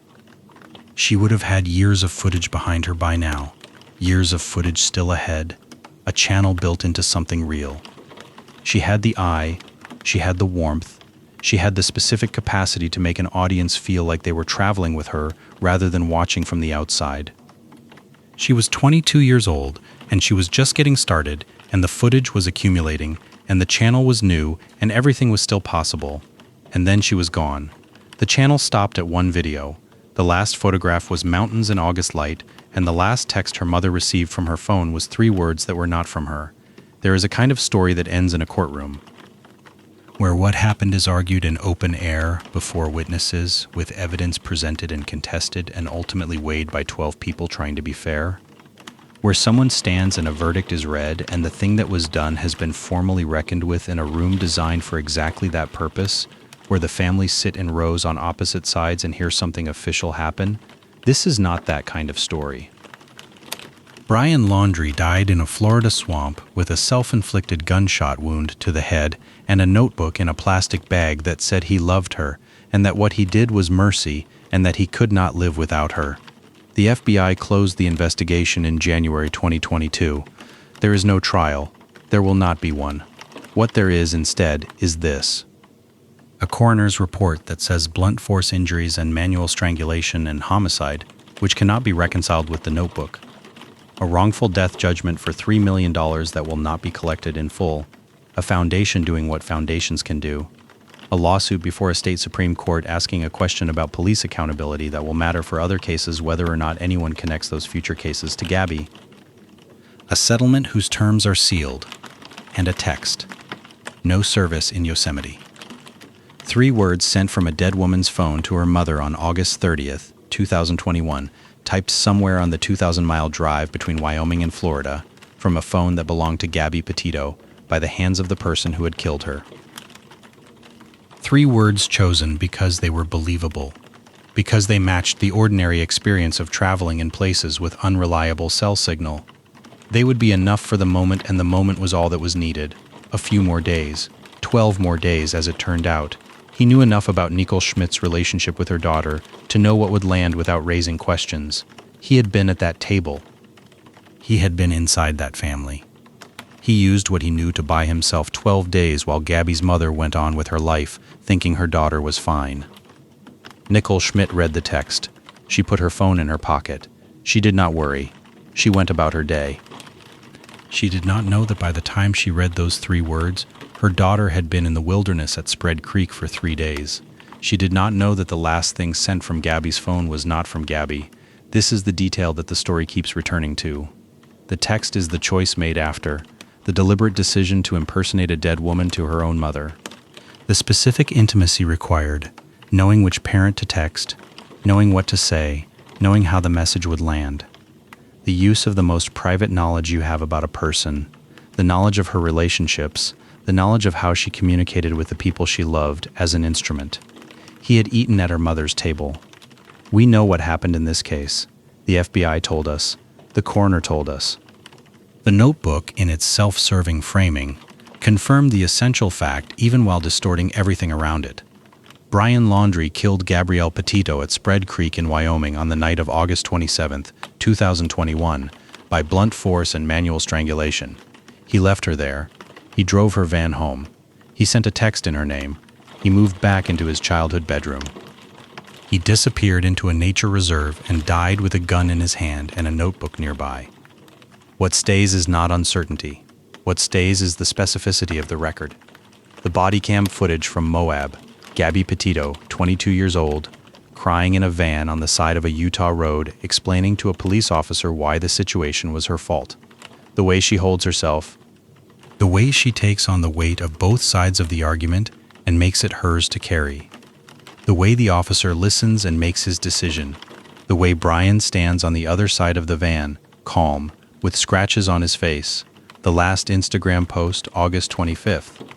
She would have had years of footage behind her by now, years of footage still ahead, a channel built into something real. She had the eye, she had the warmth, she had the specific capacity to make an audience feel like they were traveling with her rather than watching from the outside. She was 22 years old, and she was just getting started, and the footage was accumulating, and the channel was new, and everything was still possible. And then she was gone. The channel stopped at one video. The last photograph was mountains in August light, and the last text her mother received from her phone was 3 words that were not from her. There is a kind of story that ends in a courtroom, where what happened is argued in open air before witnesses, with evidence presented and contested and ultimately weighed by 12 people trying to be fair. Where someone stands and a verdict is read and the thing that was done has been formally reckoned with in a room designed for exactly that purpose, where the families sit in rows on opposite sides and hear something official happen. This is not that kind of story. Brian Laundrie died in a Florida swamp with a self-inflicted gunshot wound to the head and a notebook in a plastic bag that said he loved her and that what he did was mercy and that he could not live without her. The FBI closed the investigation in January 2022. There is no trial. There will not be one. What there is instead is this: a coroner's report that says blunt force injuries and manual strangulation and homicide, which cannot be reconciled with the notebook. A wrongful death judgment for $3 million that will not be collected in full. A foundation doing what foundations can do. A lawsuit before a state Supreme Court asking a question about police accountability that will matter for other cases whether or not anyone connects those future cases to Gabby. A settlement whose terms are sealed. And a text. No service in Yosemite. 3 words sent from a dead woman's phone to her mother on August 30th, 2021, typed somewhere on the 2,000-mile drive between Wyoming and Florida, from a phone that belonged to Gabby Petito, by the hands of the person who had killed her. 3 words chosen because they were believable, because they matched the ordinary experience of traveling in places with unreliable cell signal. They would be enough for the moment, and the moment was all that was needed. A few more days, 12 more days as it turned out. He knew enough about Nichole Schmidt's relationship with her daughter to know what would land without raising questions. He had been at that table. He had been inside that family. He used what he knew to buy himself 12 days while Gabby's mother went on with her life, thinking her daughter was fine. Nichole Schmidt read the text. She put her phone in her pocket. She did not worry. She went about her day. She did not know that by the time she read those 3 words, her daughter had been in the wilderness at Spread Creek for 3 days. She did not know that the last thing sent from Gabby's phone was not from Gabby. This is the detail that the story keeps returning to. The text is the choice made after, the deliberate decision to impersonate a dead woman to her own mother. The specific intimacy required, knowing which parent to text, knowing what to say, knowing how the message would land. The use of the most private knowledge you have about a person, the knowledge of her relationships, the knowledge of how she communicated with the people she loved as an instrument. He had eaten at her mother's table. We know what happened in this case. The FBI told us. The coroner told us. The notebook, in its self-serving framing, confirmed the essential fact even while distorting everything around it. Brian Laundrie killed Gabby Petito at Spread Creek in Wyoming on the night of August 27, 2021, by blunt force and manual strangulation. He left her there. He drove her van home. He sent a text in her name. He moved back into his childhood bedroom. He disappeared into a nature reserve and died with a gun in his hand and a notebook nearby. What stays is not uncertainty. What stays is the specificity of the record. The bodycam footage from Moab, Gabby Petito, 22 years old, crying in a van on the side of a Utah road, explaining to a police officer why the situation was her fault. The way she holds herself, the way she takes on the weight of both sides of the argument and makes it hers to carry. The way the officer listens and makes his decision. The way Brian stands on the other side of the van, calm, with scratches on his face. The last Instagram post, August 25th.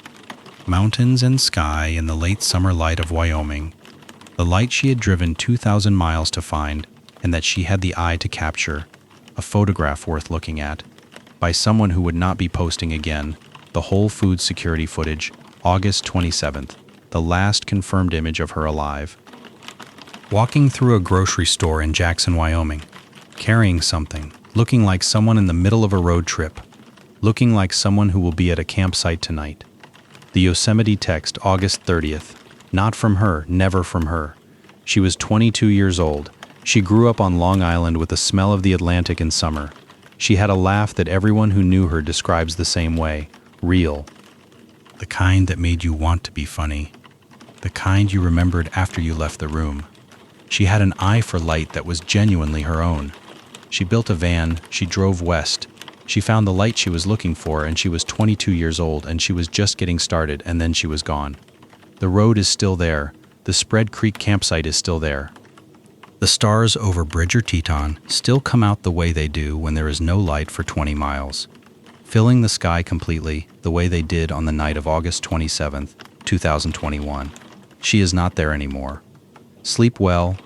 Mountains and sky in the late summer light of Wyoming. The light she had driven 2,000 miles to find and that she had the eye to capture. A photograph worth looking at. By someone who would not be posting again. The whole food security footage, August 27th. The last confirmed image of her alive. Walking through a grocery store in Jackson, Wyoming. Carrying something. Looking like someone in the middle of a road trip. Looking like someone who will be at a campsite tonight. The Yosemite text, August 30th. Not from her, never from her. She was 22 years old. She grew up on Long Island with the smell of the Atlantic in summer. She had a laugh that everyone who knew her describes the same way. Real. The kind that made you want to be funny. The kind you remembered after you left the room. She had an eye for light that was genuinely her own. She built a van, she drove west. She found the light she was looking for, and she was 22 years old, and she was just getting started, and then she was gone. The road is still there. The Spread Creek campsite is still there. The stars over Bridger Teton still come out the way they do when there is no light for 20 miles, filling the sky completely the way they did on the night of August 27th, 2021. She is not there anymore. Sleep well,